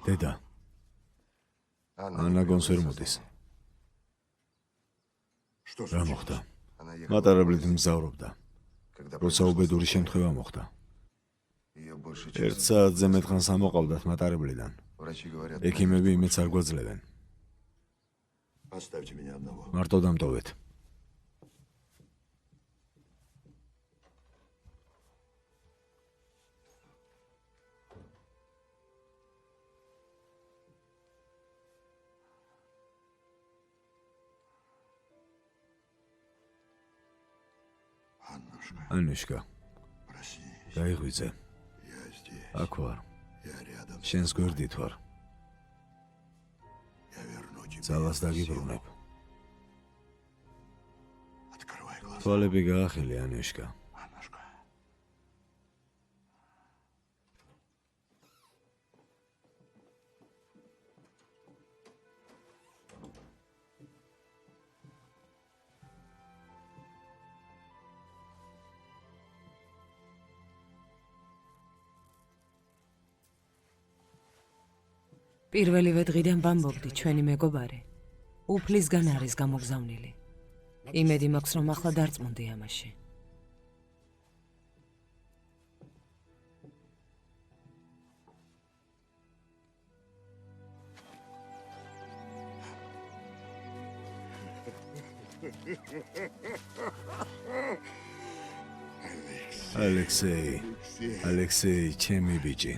დედა, ანა გონს ვერ მოდის. Что რა случилось? მოხდა? Она ехала. მატარებლით მგზავრობდა. Когда როცა უბედური შემთხვევა მოხდა. ее больше 1 часа. საათზე მეტხანს ამოყავდათ მატარებლიდან. Врачи говорят, ექიმები იმედს არ გვაძლევენ. оставьте меня одного. მარტო დამტოვეთ. Аннушка, ანუშკა, проснись. გაიღვიძე. Я здесь. აქ ვარ. Я рядом. შენს გვერდით ვარ. Я верну тебе. ძალას დაგიბრუნებ. Открывай глаза. თვალები გაახელე, ანუშკა. Аннушка. პირველივე დღიდან ვამბობდი ჩვენი მეგობარი. უფლისგან არის გამოგზავნილი. იმედი მაქვს, რომ ახლა დარწმუნდი ამაში. ალექსეი, ჩემი ბიჭი.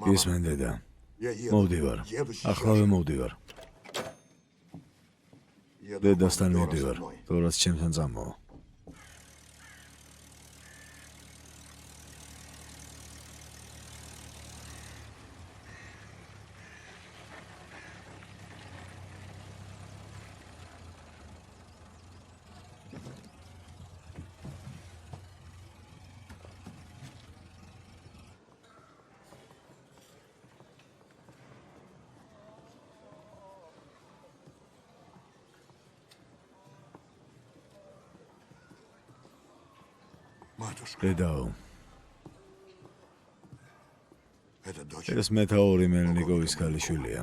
ისმენ დედა. მოვდივარ. ახლავე მოვდივარ. დედასთან მივდივარ. თორაც ჩემთან წამოვა. დედაო, ეს მეთაური მელნიკოვის ქალიშვილია.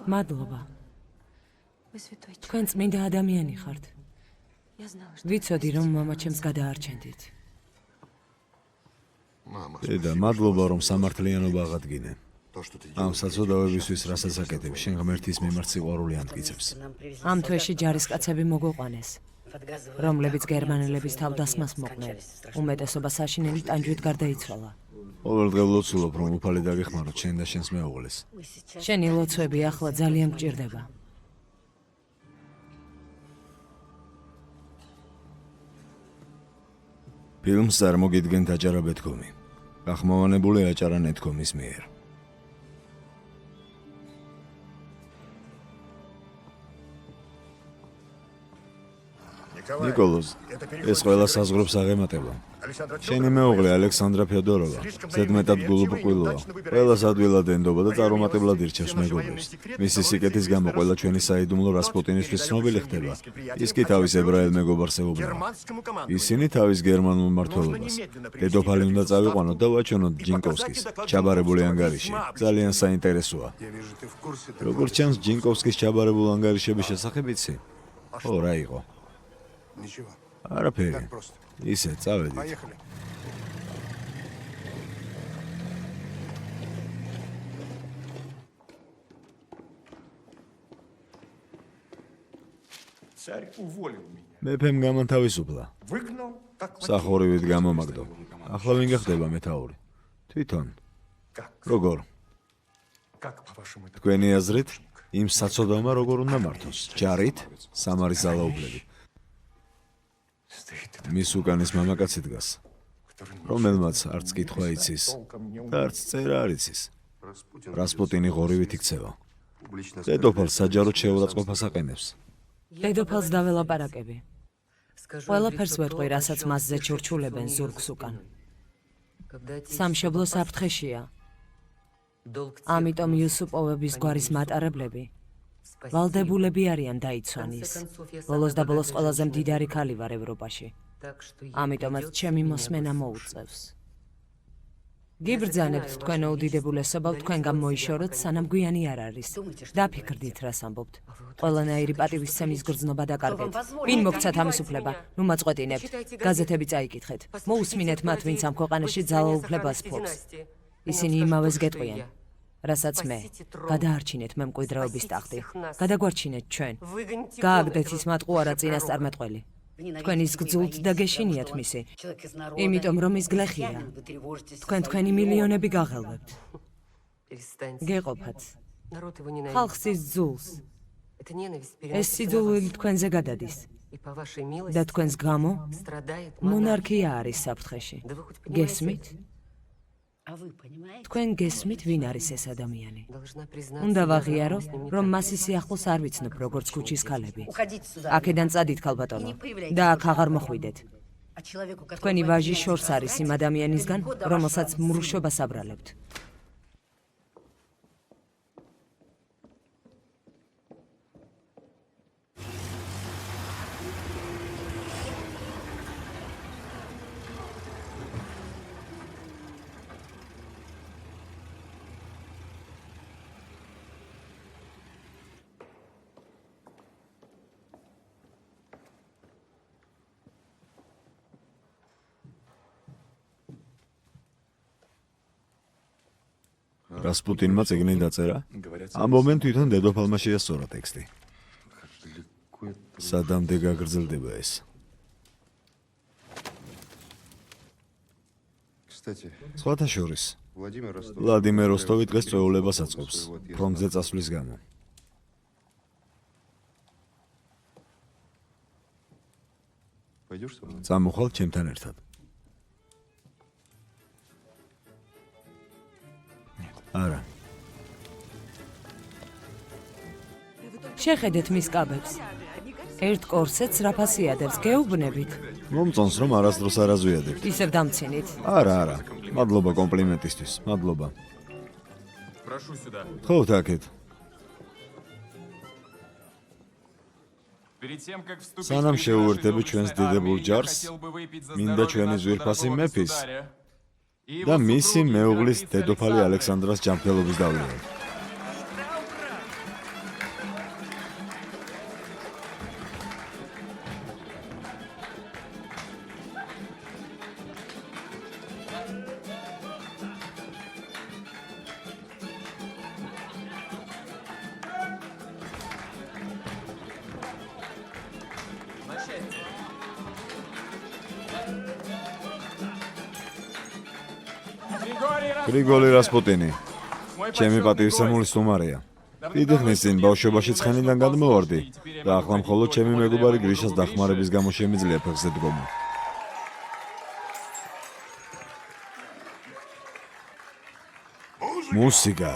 მადლობა. თქვენ წმინდა ადამიანი ხართ. ვიცოდი, რომ მამა ჩემს გადაარჩენდით. დედა, მადლობა, რომ სამართლიანობა აღადგინე. ამ საცოდავებისთვის, რასაც აკეთებ, შენ ღმერთის მიმართ სიყვარული ამტკიცებს. ამ თვეში ჯარისკაცები მოგოყვანეს, რომლებიც გერმანელების თავდასხმას მოყნენ. უმეტესობა საშინელი ტანჯვით გარდაიცვალა. ყოველდღე ვლოცულობ, რომ უფალი დაგეხმაროთ შენ და შენს მეუღლეს. შენი ლოცვები ახლა ძალიან გჭირდება. ფილმს წარმოგიდგენთ აჭარა ბეთქომი. გახმოვანებულია აჭარა ნეტკომის მიერ. ნიკოლოზ, ეს ყველა საზღვრებს აღემატება. შენი მეუღლე ალექსანდრა ფედოროვა ზედმეტად გულუბრყვილოა. ყველას ადვილად ენდობა და წარუმატებლად ირჩევს მეგობრებს. მისი სიკეთის გამო ყველა ჩვენი საიდუმლო რასპუტინისთვის ცნობილი ხდება. ის კი თავის ებრაელ მეგობარს ეუბნება. ისინი თავის გერმანულ მმართველობას. დედოფალი უნდა წავიყვანოთ და ვაჩვენოთ ჯინკოვსკის ჩაბარებული ანგარიში. ძალიან საინტერესოა. როგორც ჩანს, ჯინკოვსკის ჩაბარებული ანგარიშების შესახებ იცი? ო, რა იყო? არაფერი. ისე, წავედით. მეფემ გამანთავისუფლა. სახურივით გამომაგდო. ახლა ვინ გახდება მეთაური? თვითონ. როგორ? თქვენი აზრით, იმ საცოდავმა როგორ უნდა მართოს? ჯარით? სამარის ძალაუფლებით. მის უკანის მამაკაცი დგას, რომელმაც არც კითხვა იცის და არც წერა არ იცის. რასპუტინი ღორივით იქცევა. დედოფალს საჯაროდ შეურაცხყოფას აყენებს. დედოფალს დაველაპარაკები. ყველაფერს ვეტყვი, რასაც მასზე ჩურჩულებენ ზურგს უკან. სამშობლო საფრთხეშია. ამიტომ იუსუპოვების გვარის მატარებლები ვალდებულები არიან დაიცვანის. ბოლოს და ბოლოს ყველაზე მდიდარი ქალი ვარ ევროპაში. ამიტომაც ჩემი მოსმენა მოუწევს. გიბრძანებთ თქვენო უდიდებულესობა, თქვენგან მოიშოროთ, სანამ გვიანი არ არის. დაფიქრდით, რას ამბობთ. ყველანაირი პატივისცემის გრძნობა დაკარგეთ. ვინ მოგცათ ამის უფლება? ნუ მაწყვეტინებთ. გაზეთები წაიკითხეთ. მოусმინეთ მათ, ვინც ამ ქვეყანაში ძალაუფლებას ფლობს. ისინი იმავეს გეტყვიან, რასაც მე. გადაარჩინეთ მემკვიდრეობის ტახტი. გადაგვარჩინეთ ჩვენ. გააგდეთ ის მატყუარა წინასწარმეტყველი. თქვენ ის გძულთ და გეშინიათ მისი. იმიტომ რომ ის გლეხია. თქვენი მილიონები გაღელვებთ. გეყოფათ. ხალხს ის ძულს. ეს სიძულვილი თქვენზე გადადის. და თქვენს გამო მონარქია არის საფრთხეში. გესმით? თქვენ გესმით, ვინ არის ეს ადამიანი? უნდა ვაღიარო, რომ მას ისე ახლოს არ ვიცნობ, როგორც ქუჩის ქალები. აქედან წადით, ქალბატონო, და აქ აღარ მოხვიდეთ. თქვენი ვაჟი შორს არის იმ ადამიანისგან, რომელსაც მრუშობას აბრალებთ. რასპუტინმა წიგნი დაწერა? ამბობენ თვითონ დედოფალმა შეასწორა ტექსტი. სადამდე გაგრძელდება ეს? Кстати, სხვათა შორის, Владимир Ростов. ვლადიმერ როსტოვი დღეს წვეულებას აწყობს, ფრონტზე წასვლის გამო. Пойдешь со мной? წამოხვალ ჩემთან ერთად. არა, შეხედეთ მის კაბებს. ერთ კორსეტს რაფასიადებს, გეუბნებით. მომწონს რომ არასდროს არ აზვიადებთ. ისევ დამცინით. არა, მადლობა კომპლიმენტისთვის, მადლობა. Прошу сюда. ხოვთ აქეთ. Перед тем, как вступить Санам в ряды შეუერთები нашей ჩვენს доблестной დიდებულ армии, ჯარს, я хотел бы выпить за მინდა здоровье ჩვენი нашего ძვირფასი дорогого მეფის государя и его და მისი супруги, მეუღლის императрицы დედოფალი Александры. ალექსანდრას ჯანმრთელობის დავლევად. გრიგოლი რასპუტინი, ჩემი პატივისცემული სტუმარია. დიდი ხნის წინ ბავშვობაში ცხენიდან გადმოვარდი და ახლა მხოლოდ ჩემი მეგობარი გრიშას დახმარების გამო შემიძლია ფეხზე დგომა. მუსიკა.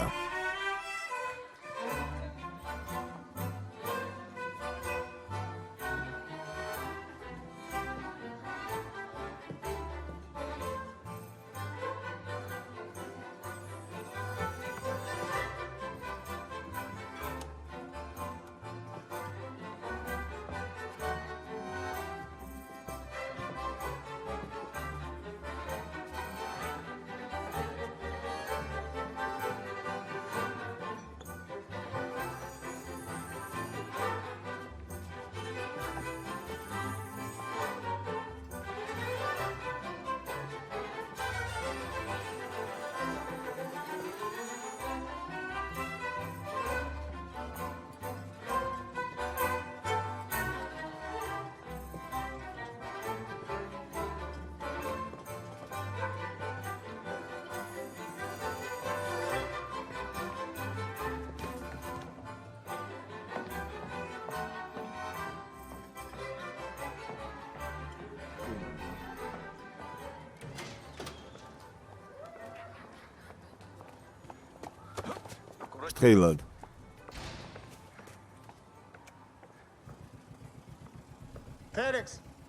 ფრთხილად.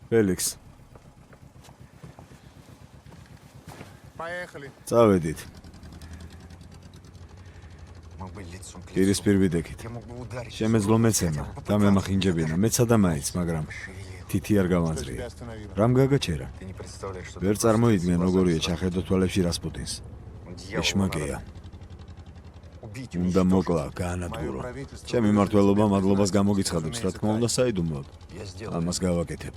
ფელიქს, Поехали. წავედით. Мы бы лицом к პირის лицу. პირ ვიდექით. Я мог бы ударить. შემეძლო მეცემა და მე მახინჯებინა, მეცა და მაიც, მაგრამ თითი არ Что тебя გავანძრია. остановило? რამ გაგაჩერა? Ты не представляешь, что ვერ ты წარმოიდგენ просто როგორია глаза ჩახედო თვალებში რასპუტინს. Он дьявол, ეშმაკია. надо убить, უნდა уничтожить. მოკლა, გაანადგურო. ჩემი მმართველობა მადლობას გამოგიცხადებს, რა თქმა უნდა, საიდუმლოდ. Я сделаю. ამას გავაკეთებ.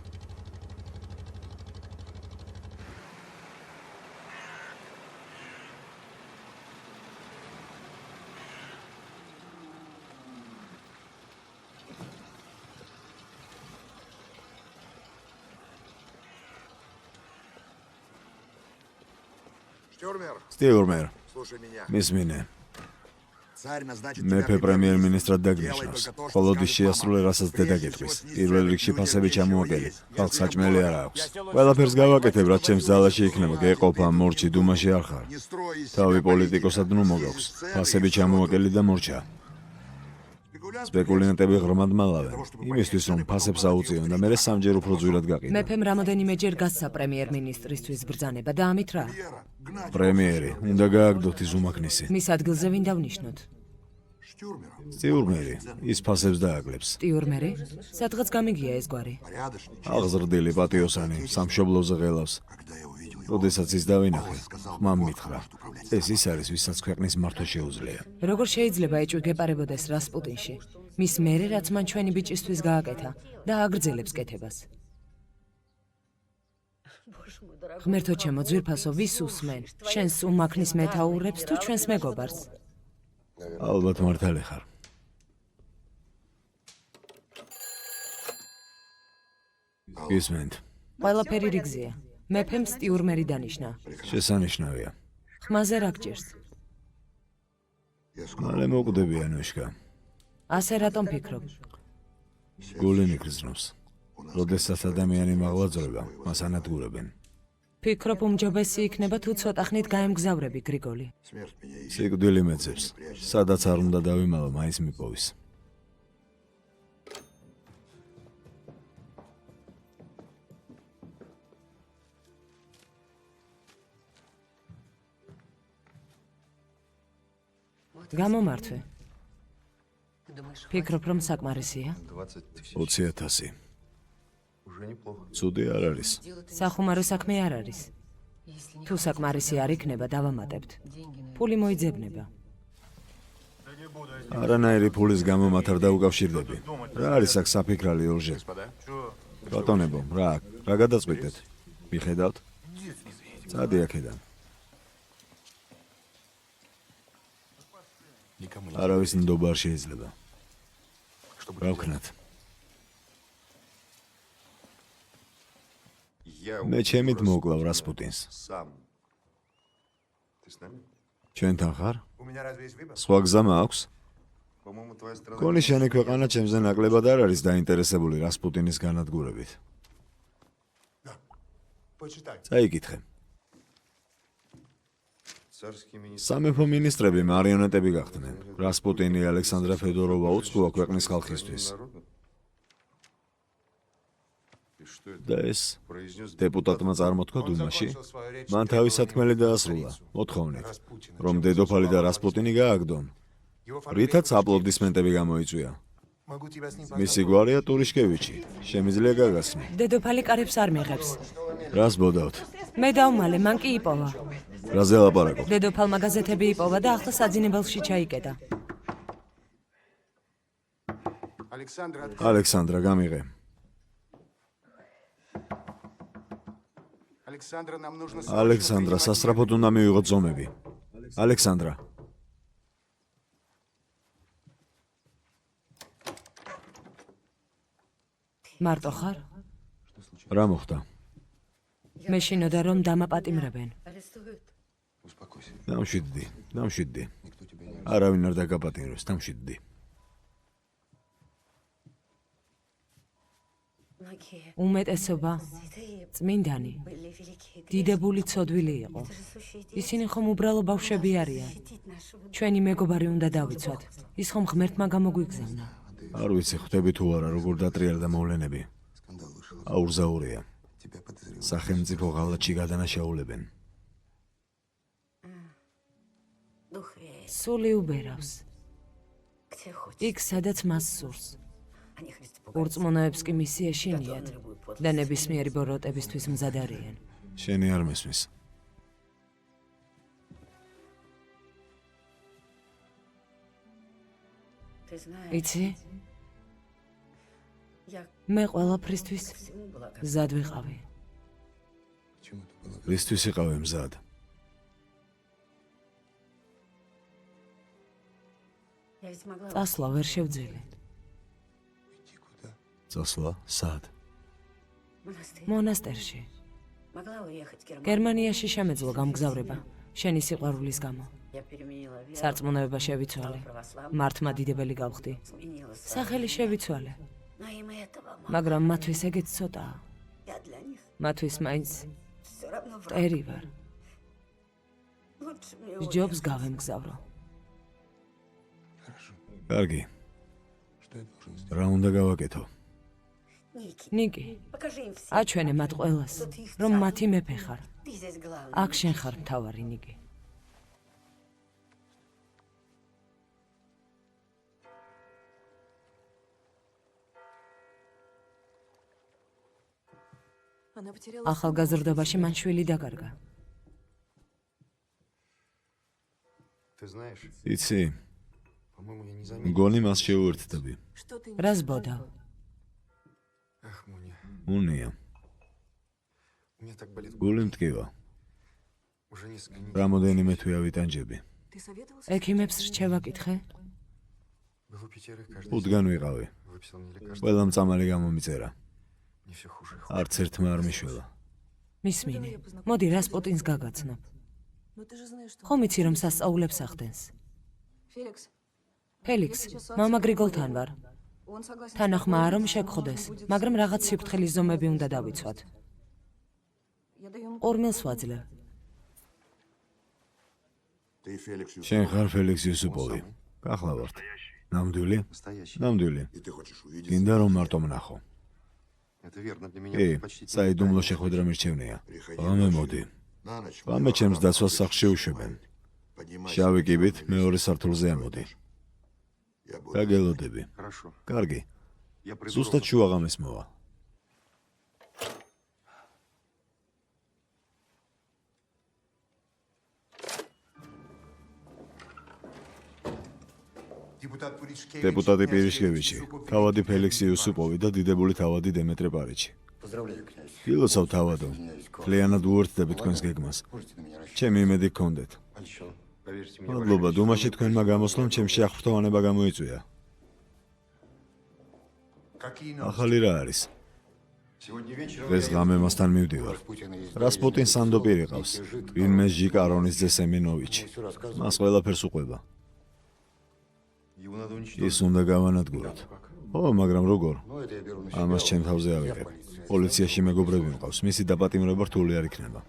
Штюрмер, სტიურმერ, слушай меня. მისმინე. მეფე პრემიერ-მინისტრად დაგნიშნავს. ხოლოდი შეასრულე, რასაც დედა გეტყვის. პირველ რიგში ფასები ჩამოაგდე. ხალხს საჭმელი არ აქვს. ყველაფერს გავაკეთებ, რაც ჩემს ძალაში იქნება. გეყოფა, მორჩი, დუმაში არ ხარ. თავი პოლიტიკოსად ნუ მოგაქვს. ფასები ჩამოაგდე და მორჩა. სპეკულიანტები ღრმად მალავენ. იმისთვის რომ ფასებს აუწიონ და მერე სამჯერ უფრო ძვირად გაყიდონ. მეფემ რამოდენიმეჯერ გასცა პრემიერ-მინისტრისთვის ბრძანება და ამით რა? პრემიერი, უნდა გააგდოთ ის უმაქნისი. მის ადგილზე ვინ დავნიშნოთ? სტიურმერი, ის ფასებს დააკლებს. სტიურმერი? სადღაც გამიგია ეს გვარი. აღზრდილი პატიოსანი, სამშობლოზე ღელავს. როდესაც ის დავინახე, ხმამ მითხრა. ეს ის არის, ვისაც ქვეყნის მართვა შეუძლია. როგორ შეიძლება ეჭვი გეპარებოდეს რასპუტინში? მის მერე რაც მან ჩვენი ბიჭისთვის გააკეთა და აგრძელებს კეთებას. ღმერთო ჩემო, ძვირფასო, ვის უსმენ? შენს უმაქნის მეთაურებს თუ ჩვენს მეგობარს? ალბათ მართალი ხარ. ისმენთ, ყველაფერი რიგზია. მეფემ სტიურმერი დანიშნა. შესანიშნავია. ხმაზე რა გჭირს? მალე მოკვდები ანოშკა. ასე რატომ ფიქრობ? გული მიგრძნობს. როდესაც ადამიანი მაღლაძრება, მას ანადგურებენ. ფიქრობ უმჯობესი იქნება თუ ცოტა ხნით გაემგზავრები, გრიგოლი. სიკვდილი მეძებს. სადაც არ უნდა დავიმალო, მაინც მიპოვის. გამომართვე. ფიქრობ რომ საკმარისია? 20,000. ცუდი არ არის. სახუმარო საქმე არ არის. თუ საკმარისი არ იქნება, დავამატებთ. ფული მოიძებნება. არანაირი ფულის გამო მათ არ დაუკავშირდები. რა არის აქ საფიქრალი ორჟე? ბატონებო, რა გადაწყვიტეთ? მიხედავთ? წადი აქედან. არავის ნდობა არ შეიძლება. რა ვქნათ? მე ჩემით მოკლავ რასპუტინს. ჩვენთან ხარ? სხვა გზა მაქვს? გონი შენი ქვეყანა ჩემზე ნაკლებად არ არის დაინტერესებული რასპუტინის განადგურებით. წაიკითხე. სამეფო მინისტრები მარიონეტები გახდნენ. რასპუტინი, ალექსანდრა ფედოროვა უცხოა ქვეყნის ხალხისთვის. და ეს დეპუტატმა წარმოთქვა დუმაში, მან თავის სათქმელი დაასრულა, მოთხოვნით, რომ დედოფალი და რასპუტინი გააგდონ. რითაც აპლოდისმენტები გამოიწვია. მისი გვარია ტურიშკევიჩი, შემიძლია გაგაცნო. დედოფალი კარებს არ მიიღებს. რას ბოდავთ? მე დავმალე, მან კი იპოვა. რაზე ლაპარაკობ? დედოფალმა გაზეთები იპოვა და ახლა საძინებელში ჩაიკეტა. ალექსანდრა, გამიღე. ალექსანდრა, სასწრაფოდ უნდა მივიღოთ ზომები. ალექსანდრა. მარტო ხარ? რა მოხდა? მეშინოდა რომ დამაპატიმრებენ. დამშვიდდი. არავინ არ დაგაპატიმრებს, დამშვიდდი. უმეტესობა წმინდანი, დიდებული ცოდვილი იყო. ისინი ხომ უბრალო ბავშვები არიან. ჩვენი მეგობარი უნდა დავიცვათ. ის ხომ ღმერთმა გამოგვიგზავნა. არ ვიცი, ხვდები თუ არა, როგორ დატრიალდა მოვლენები. აურზაურია. სახელმწიფო ღალატში გადანაშაულებენ. სული უბერავს. იქ, სადაც მას სურს. ურწმუნოებს კი მისი ეშინიათ და ნებისმიერი ბოროტებისთვის მზად არიან. შენი არ მესმის. იცი? მე ყველაფრისთვის მზად ვიყავი. რისთვის იყავი მზად? წასვლა ვერ შევძელი. წასვლა? სად? მონასტერში. გერმანიაში შემეძლო გამგზავრება. შენი სიყვარულის გამო. სარწმუნოება შევიცვალე. მართმა დიდებელი გავხდი. სახელი შევიცვალე. მაგრამ მათთვის ეგეც ცოტაა. მათთვის მაინც მტერი ვარ. ჯობს გავემგზავრო. კარგი. რა უნდა გავაკეთო? ნიკი, აჩვენე მათ ყველას, რომ მათი მეფე ხარ. აქ შენ ხარ მთავარი, ნიკი. ახალგაზრდობაში მან შვილი დაკარგა. Ты знаешь, იცი, по-моему, я не заметил. მგონი მას შეუერთდები. რას ბოდავ? Ах, Муня, უნია, у меня так болит. გული მткиვა. Уже несколько недель. რამოდენიმე თვე ავიტანჯები. ექიმებს რჩევა კითხე? Был у 5 каждый უდგან ვიყავი. выписал мне лекарства. ყველა მწამალი გამომიწერა. Мне все хуже. არც ერთმა არ მიშველა. მისმინე. მოდი რასპუტინს გაგაცნობ. ხომ იცი რომ სასწაულებს ახდენს? ფელიქს, მამა გრიგოლთან ვარ. თანახმაა რომ შეგხვდეს, მაგრამ რაღაც სიფრთხილის ზომები უნდა დავიცვათ. 2 მილს ვაძლევ. შენ ხარ ფელიქს იუსუპოვი. გახლავართ. ნამდვილი? Настоящий. ნამდვილი. გინდა რომ მარტო ვნახო. Это верно, для меня კი, это почти... საიდუმლო შეხვედრა მირჩევნია. ღამე მოდი. ღამე ჩემს დაცვას სახლში უშვებენ. შავი კიბით მეორე სართულზე ამოდი. გაგელოდები. Хорошо. კარგი. Я приду ზუსტად ровно. შუაღამეს მოვა. დეპუტატი პირიშკევიჩი, თავადი ფელიქსი იუსუპოვი და დიდებული თავადი დემეტრე პარიჩი. გილოცავ თავადო. კლიანად უერთდები თქვენს გეგმას. ჩემი იმედი გქონდეთ. Поверьте мне, მადლობა, დუმაში თქვენმა გამოსვლამ ჩემში აღფრთოვანება გამოიწვია. ახალი რა არის? сегодня вечером დღეს ღამე მასთან მივდივარ. რასპუტინ სანდოპირი ყავს. ვინმე ჟიკარონის ძე სემინოვიჩი. მას ყველაფერს უყვება. его надо уничтожить. ის უნდა გავანადგუროთ. ო, მაგრამ როგორ? Но это я беру на себя. ამას ჩემ თავზე ავიღებ. პოლიციაში მეგობრები მყავს. მისი დაპატიმრება რთული არ იქნება.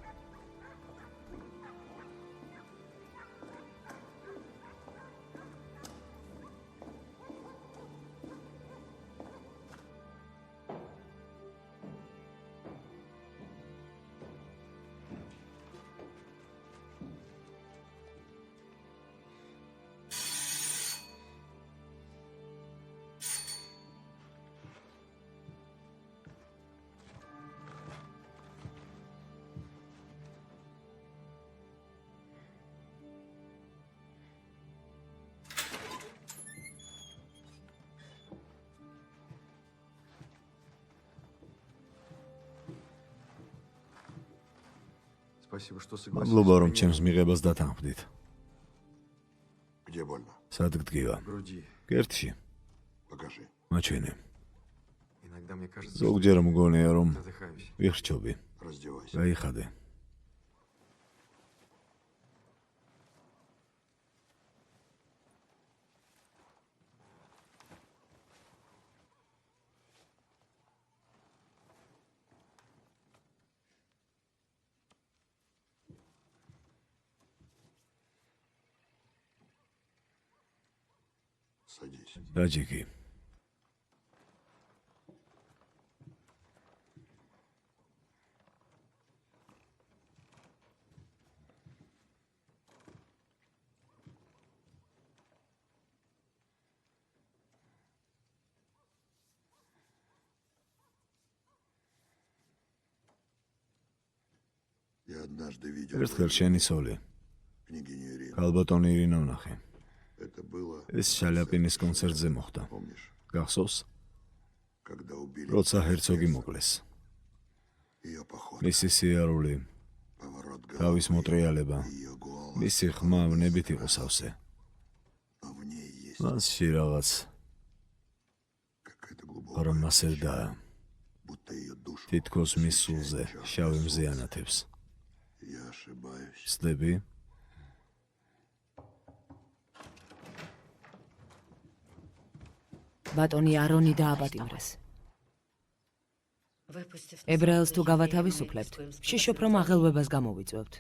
Спасибо, что согласились. მადლობა რომ ჩემს მიღებას დათანხმდით. Где больно? სად გდგივა? В груди. კერტში. Покажи. მაჩვენე. Иногда мне кажется, ზოგჯერ მგონია რომ что задыхаюсь. ვიხრჩობი. Раздевайся. გაიხადე. Садись. დაჯიკი. Я однажды видел ერთხელ შენი სოლი, княгиню Ирину. ქალბატონი ირინა ვნახე. Это было, ეს შალიაპინის კონცერტზე მოხდა. помнишь, გახსოვს? когда убили როცა герцоგი მოკლეს. ее поход, მისი სიარული, поворот თავის головы, მოტრიალება, ее голос, მისი ხმა ვნებით იყო სავსე. но в ней есть მასში რაღაც какая-то глубокая, რამასერდა, будто ее душу. თითქოს მის სულზე შავი მზე ანათებს. Я ошибаюсь. ცდები? ბატონი არონი დააპატიმრეს. ებრაელს თუ გავათავისუფლებთ, ვშიშობ, რომ აღელვებას გამოვიწვევთ.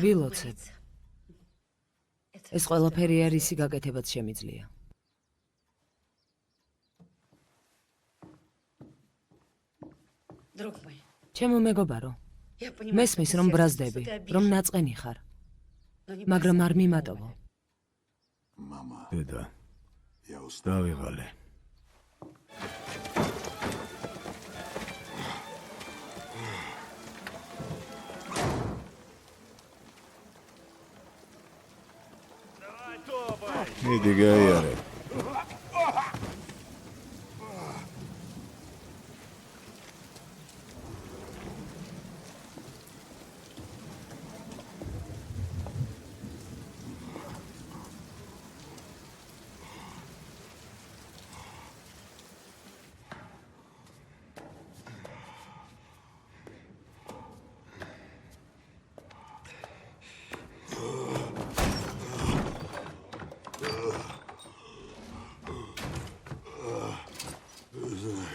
ვილოცებ. ეს ყველაფერი არისი გაკეთებაც შემიძლია. ჩემო მეგობარო, მესმის, რომ ბრაზდები, რომ ნაწყენი ხარ, მაგრამ არ მიმატოვო. Мама, დედა, я устал. დავიღალე. მიდი გაიარე.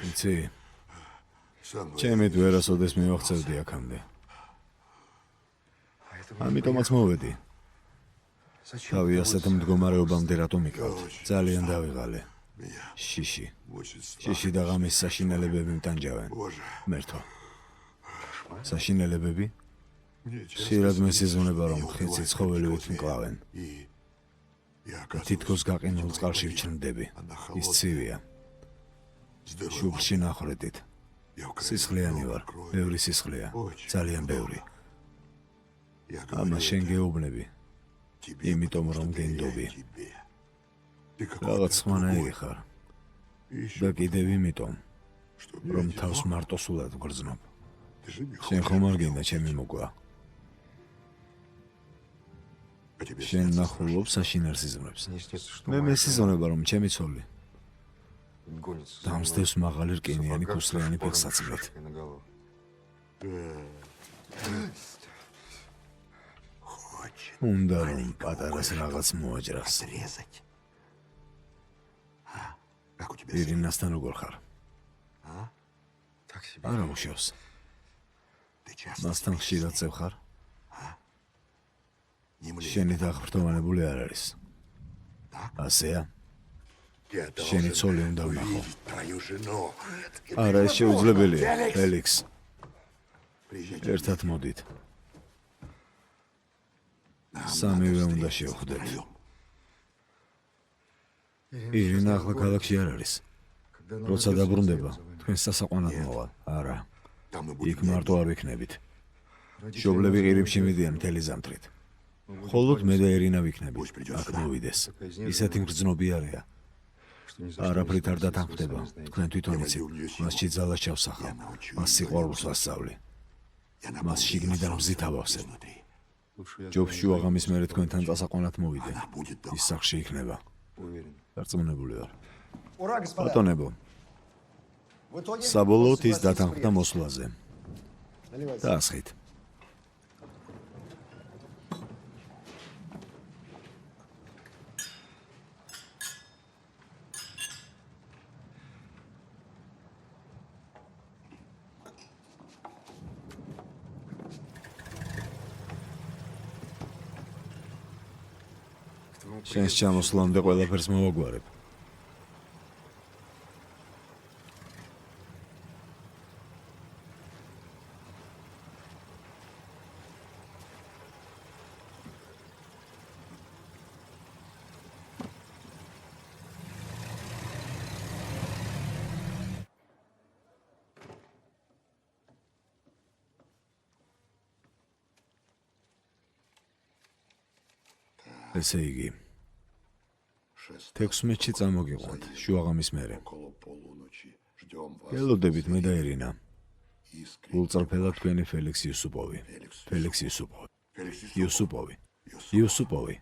იცი, Сам ჩემი ვერასოდეს მივახცევდი აქამდე. ამიტომაც მოვედი. თავი ასეთ მდგომარეობამდე რატომ იკავთ? ძალიან დავიღალე. меня შიში. мучит страх. შიში და ღამის საშინელებები მტანჯავენ. Боже, მერთო. საშინელებები? мне часто ხშირად снится, მესიზონება, что რომ я ხეცი убиваю ცხოველივით кого-то, მკლავენ. и я თითქოს оказываюсь გაყინულ в წყალში твоей ვჩნდები. а на ის холодной, ცივია. здоровой შუბლში ნახრედით. Я в крови სისხლიანი много ვარ. крови. ბევრი სისხლია. Очень ძალიან много. ბევრი. Я ამას შენ говорю გეუბნები. тебе, იმიტომ, потому რომ что доверяю გენდობი. тебе. Ты რაღაც какой-то სხვანაირი другой. ხარ. И еще, და კიდევ იმიტომ, что мне რომ одиноко. თავს მარტოსულად გრძნობ. Ты же не შენ хочешь ხომ არ меня გინდა увидеть. ჩემი მოკლა? А тебе შენ снятся ნახულობ საშინარ სიზმრებს. Мне снится, что მე моя მესიზონება, რომ ჩემი ცოლი жена гонится за мной დამსდევს მაღალი в რკინიანი сапогах со ქუსლიანი шпором, ფეხსაცმლით. шашкой наголо. Хочет უნდა რომ პატარას რაღაც მოაჯრას. срезать. А? Как у тебя ირინასთან როგორ ხარ? Так себе. არა უშავს. Ты часто მასთან ხშირად წევ ხარ? не млей. შენი დაღფრთოვანებული არ არის. ასეა? Я შენი должен ცოლი უნდა ვნახო. увидеть твою жену. არა, ეს შეუძლებელია. ელიქს, Приезжайте ერთად მოდით. нам სამივე надо უნდა встретиться შევხვდეთ. втроем. ირინა ახლა ქალაქში არ არის. Когда она როცა найдёт, დაბრუნდება, я за вами. თქვენ სასაყვანად მოვალ. არა, Там мы იქ будем მარტო არ ვიქნებით. Родители მშობლები нас ყირიმში увидят. მიდიან მთელი ზამთრით. Мы будем ხოლოდ მე და париться, ერინა ვიქნები. Пусть придёт აქ сюда. მოვიდეს. Такая изнеженная. ისეთი მგრძნობიარეა. что ни за что не არაფრით არ согласится, вы დათანხმდება. сами знаете. თქვენ თვითონ Я იცით, водил её силу. მასში ძალას ჩავსახავ. Я научу მას её სიყვარულს боёться. ვასწავლი. Я მას наполню შიგნიდან её მზით солнцем ავავსებ. изнутри. Лучше я ჯობს с вами შუაღამის займусь, მერე чем თქვენთან помогу. წასაყვანად მოვიდე. Она будет дома. ის სახში იქნება. Уверен. დარწმუნებული ვარ. Ура, господа! ბატონებო, В итоге საბოლოოდ ის согласились დათანხმდა приехать. მოსვლაზე. Наливайте. დაასხით. К твоему შენს приезду ჩამოსვლამდე ყველაფერს მოვაგვარებ. ესე იგი, 16-ში წამოგიყვანთ, შუაღამის მერე. Около полуночи. Ждем вас. გელოდებით მე და ერინა. Искренне. გულწრფელად თქვენი ფელიქს იუსუპოვი. Феликс ფელიქს იუსუპოვი. Феликс იუსუპოვი. Юсупов. იუსუპოვი.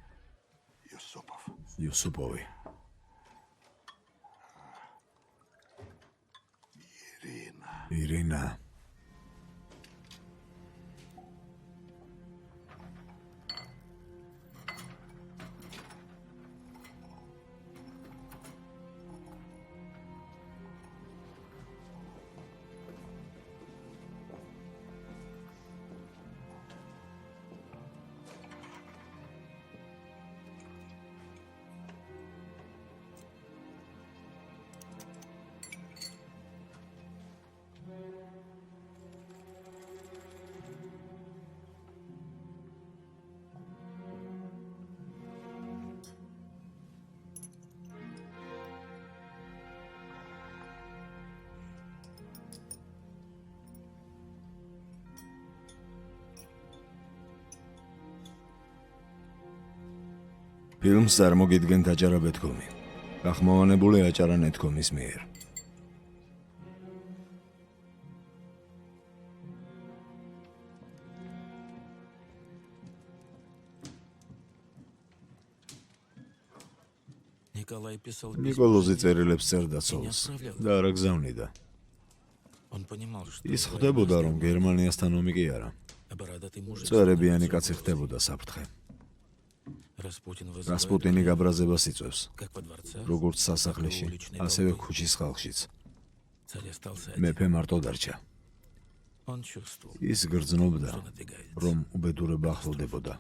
Юсупов. იუსუპოვი. Ирина. ირინა. ფილმს წარმოგიდგენთ აჭარა ბეთქომი. გახმოვანებული აჭარა ნეთქომის მიერ. Николай писал ნიკოლოზი წერილებს წერდა ცოლს და არა გზავნიდა. Он понимал, что ის ხვდებოდა, რომ გერმანიასთან ომი კი არა. бородатый мужик წერებიანი კაცი ხდებოდა საფრთხე. Распутин რასპუტინი გაბრაზებას იწვევს, как во дворце. როგორც სასახლეში, ასევე ქუჩის ხალხშიც. Царь остался один. მეფე მარტო დარჩა. Он чувствовал, ის გრძნობდა, что надвигается. რომ უბედურება ახლოვდებოდა.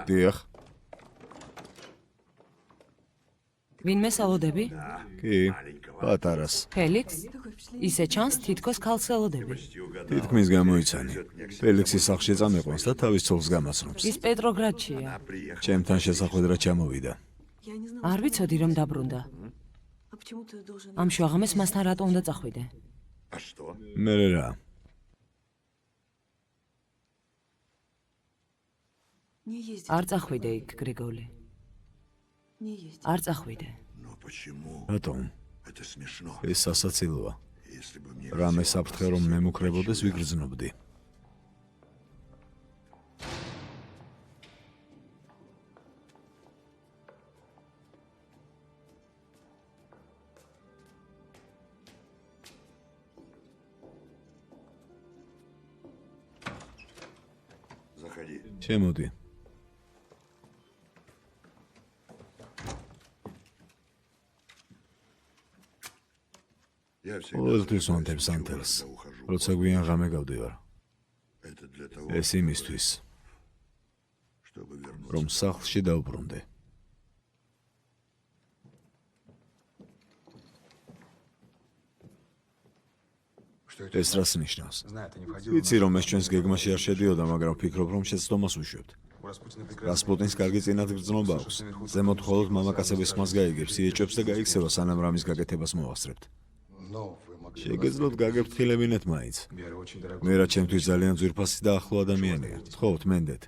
დიახ, ვინმე სალოდები? კი, პატარას. ფელიქს? ისე ჩანს თითქოს ქალს ელოდები. თითქმის გამოიცანი. ფელიქსის სახლში წამეყვანს და თავის ცოლს გამაცნობს. ის პეტროგრადშია. ჩემთან შესახვედრად ჩამოვიდა. არ ვიცოდი რომ დაბრუნდა. ამ შუაღამეს მასთან რატო უნდა წახვიდე? А что? მე რა, არ წახვიდე იქ, გრიგოლი. არ წახვიდე. Но почему? რატომ? Это смешно. ეს სასაცილოა. Если бы мне რამე взял საფრთხე რომ მე მუქრებოდეს ვიგრძნობდი. Заходи. შემოდი. Я всегда ყოველთვის зажигаю ვანთებს свечу, ანთელს, когда ухожу. როცა გვიან ღამე გავდივარ. Это для того, ეს იმისთვის, чтобы вернуться. რომ სახლში დავბრუნდე. Что это? ეს რას ნიშნავს? Знаю, ты не входил. ვიცი რომ ეს ჩვენს გეგმაში არ შედიოდა, მაგრამ ვფიქრობ რომ შეცდომას უშვებთ. У Распутина прекрасный. რასპუტინს კარგი წინათ გრძნობა აქვს. ზემოთ მხოლოდ მამაკაცების ხმას გაიგებს, იეჭვებს და გაიქცევა, სანამ რამის გაკეთებას მოვასწრებთ. Но вы могли... შეგეძლოთ გაგებთხილებინეთ მაინც. Вера очень дорогой. მე რა ჩემთვის ძალიან ძვირფასი და ახლო ადამიანია. თხოვთ, მენდეთ.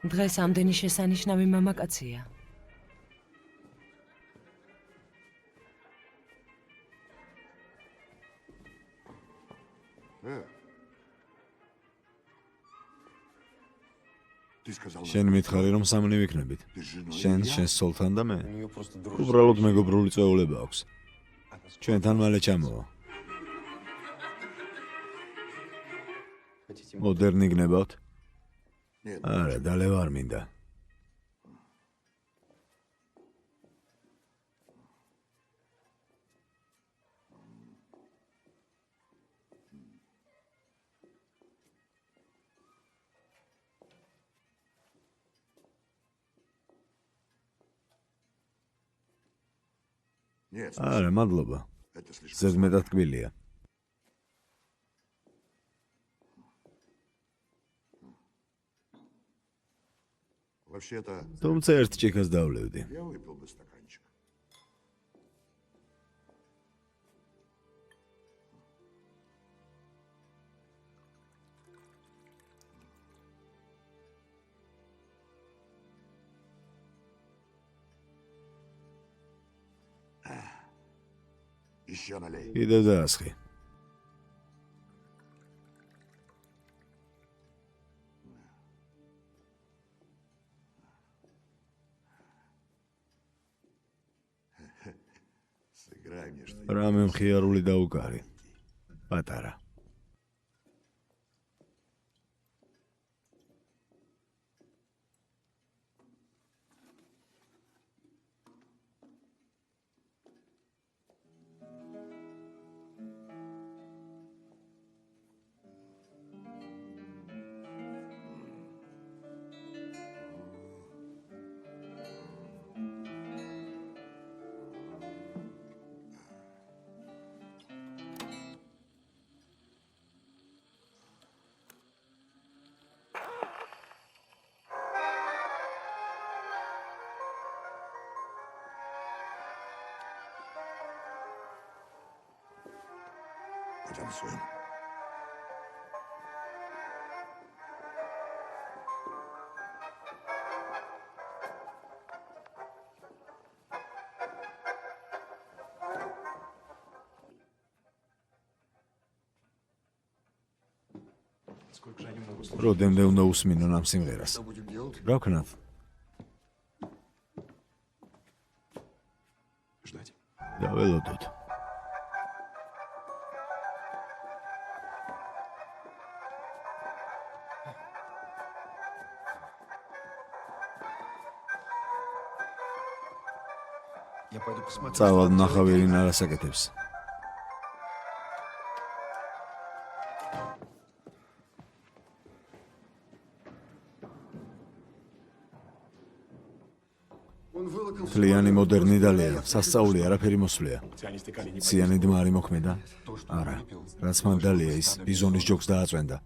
დღეს ამდენი შესანიშნავი მამაკაცია. Ты сказал, შენ მითხარი რომ სამნი ვიქნებით. ты с женой შენ, и я? შენ სოლთან და მე. У нее просто дрожь. უბრალოდ მეგობრული წვეულება აქვს. ჩვენთან მალე ჩამოვა. Хотите... მოდერნი გნებავთ? Нет, არა, დალევა არ მინდა. нет, არა, მადლობა. это слишком. ზედმეტად ტკბილია. Вообще-то, თუმცა ერთ ჭიქას დავლევდი. я выпил бы стаканчик. Еще налей. კიდევ დაასხი. Сыграй мне что-нибудь. რამე მხიარული დაუკარი. პატარა. Потанцуем. Сколько же они могут слушать? Родემდე უნდა უსმინონ ამ სიმღერას. Что будем делать? რა ვქნათ? Ждать. დაველოდოთ. Я пойду посмотрю. წავალ ნახავერი ნარასაკეთებს. Он вылокал თლიანი მოდერნი დალია, სასწაული არაფერი მოსვლია. цианистый камень. ციანი დმა არ იმოქმედა? არა. რაც მან დალია ის ბიზონის ჯოგს დააწვენდა.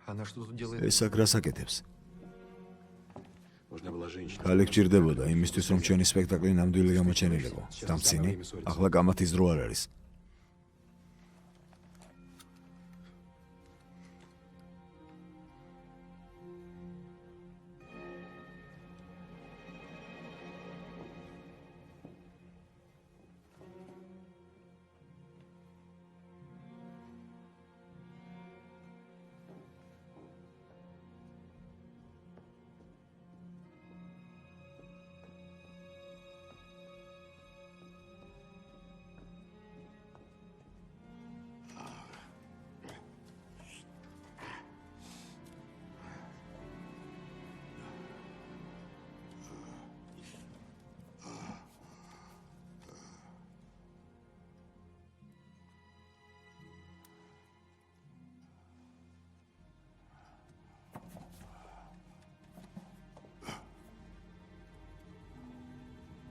Она что тут делает? ეს აქ რას აკეთებს? Нужна была женщина. ხალი გჭირდებოდა იმისთვის რომ ჩვენი სპექტაკლი ნამდვილი გამოჩენილიყო. დამცინი? ახლა კამათის დრო არ არის.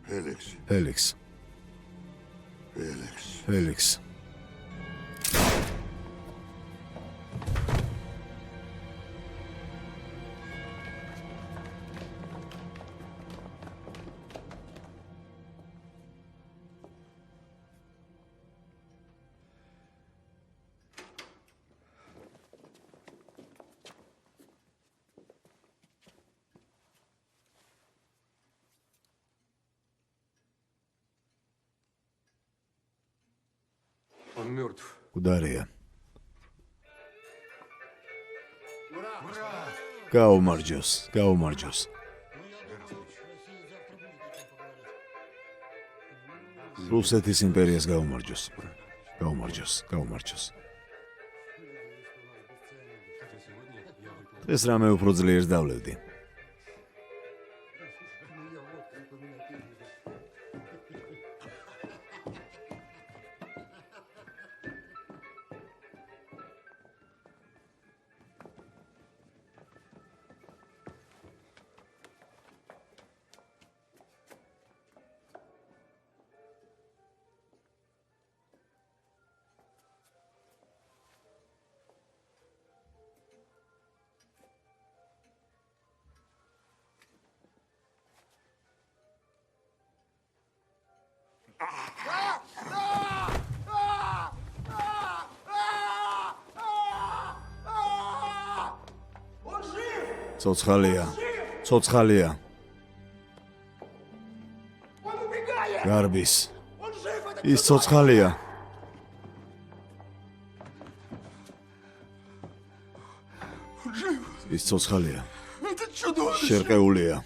Феликс, ფელიქს. Феликс. ფელიქს. Он мертв. უდარია. გაუმარჯოს, გაუმარჯოს. რუსეთის იმპერიას გაუმარჯოს. გაუმარჯოს, გაუმარჯოს. ეს რამე უფრო ძლიერს დავლევდი. ცოცხალია. ცოცხალია. გარბის. ის ცოცხალია. ის ცოცხალია. შერყეულია.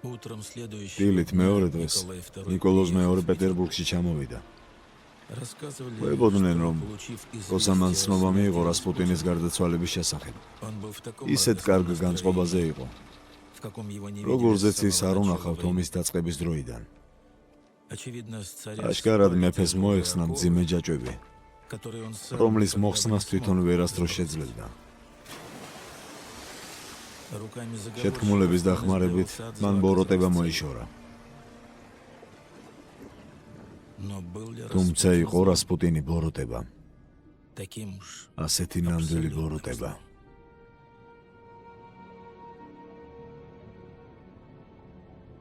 Утром следующего დილით дня მეორე დღეს Николай II ნიკოლოზ მეორე приехал. პეტერბურგში ჩამოვიდა. Рассказывали, ვებოდნენ, что, რომ получив როსამანს известие ცნობა о მიიღო смерти რასპუტინის Распутина, გარდაცვალების შესახებ. он был в таком ისეთ радостном კარგ настроении, განწყობაზე იყო, в каком его не როგორზეც видели с ის самого არ начала უნახავთ войны. ომის დაწყების დროიდან. Очевидно, с царя აშკარად спали მეფეს тяжелые მოეხსნა оковы, მძიმე ჯაჭვები, которые он сам რომლის никогда бы მოხსნას не თვითონ смог ვერასდროს сбросить. შეძლებდა. Руками შეთქმულების заговорщиков он დახმარებით избавился от მან зла, ბოროტება которое მოიშორა. Но был ли თუმცა Распутин იყო რასპუტინი ბოროტება, таким уж ასეთი ნამდვილი абсолютным ბოროტება. злом?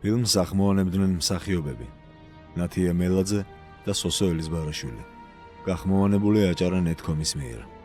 ფილმს ახმოვანებდნენ მსახიობები: ნათია მელაძე და სოსო ელიზბარაშვილი. გახმოვანებული აჭარა ნეთქომის მიერ.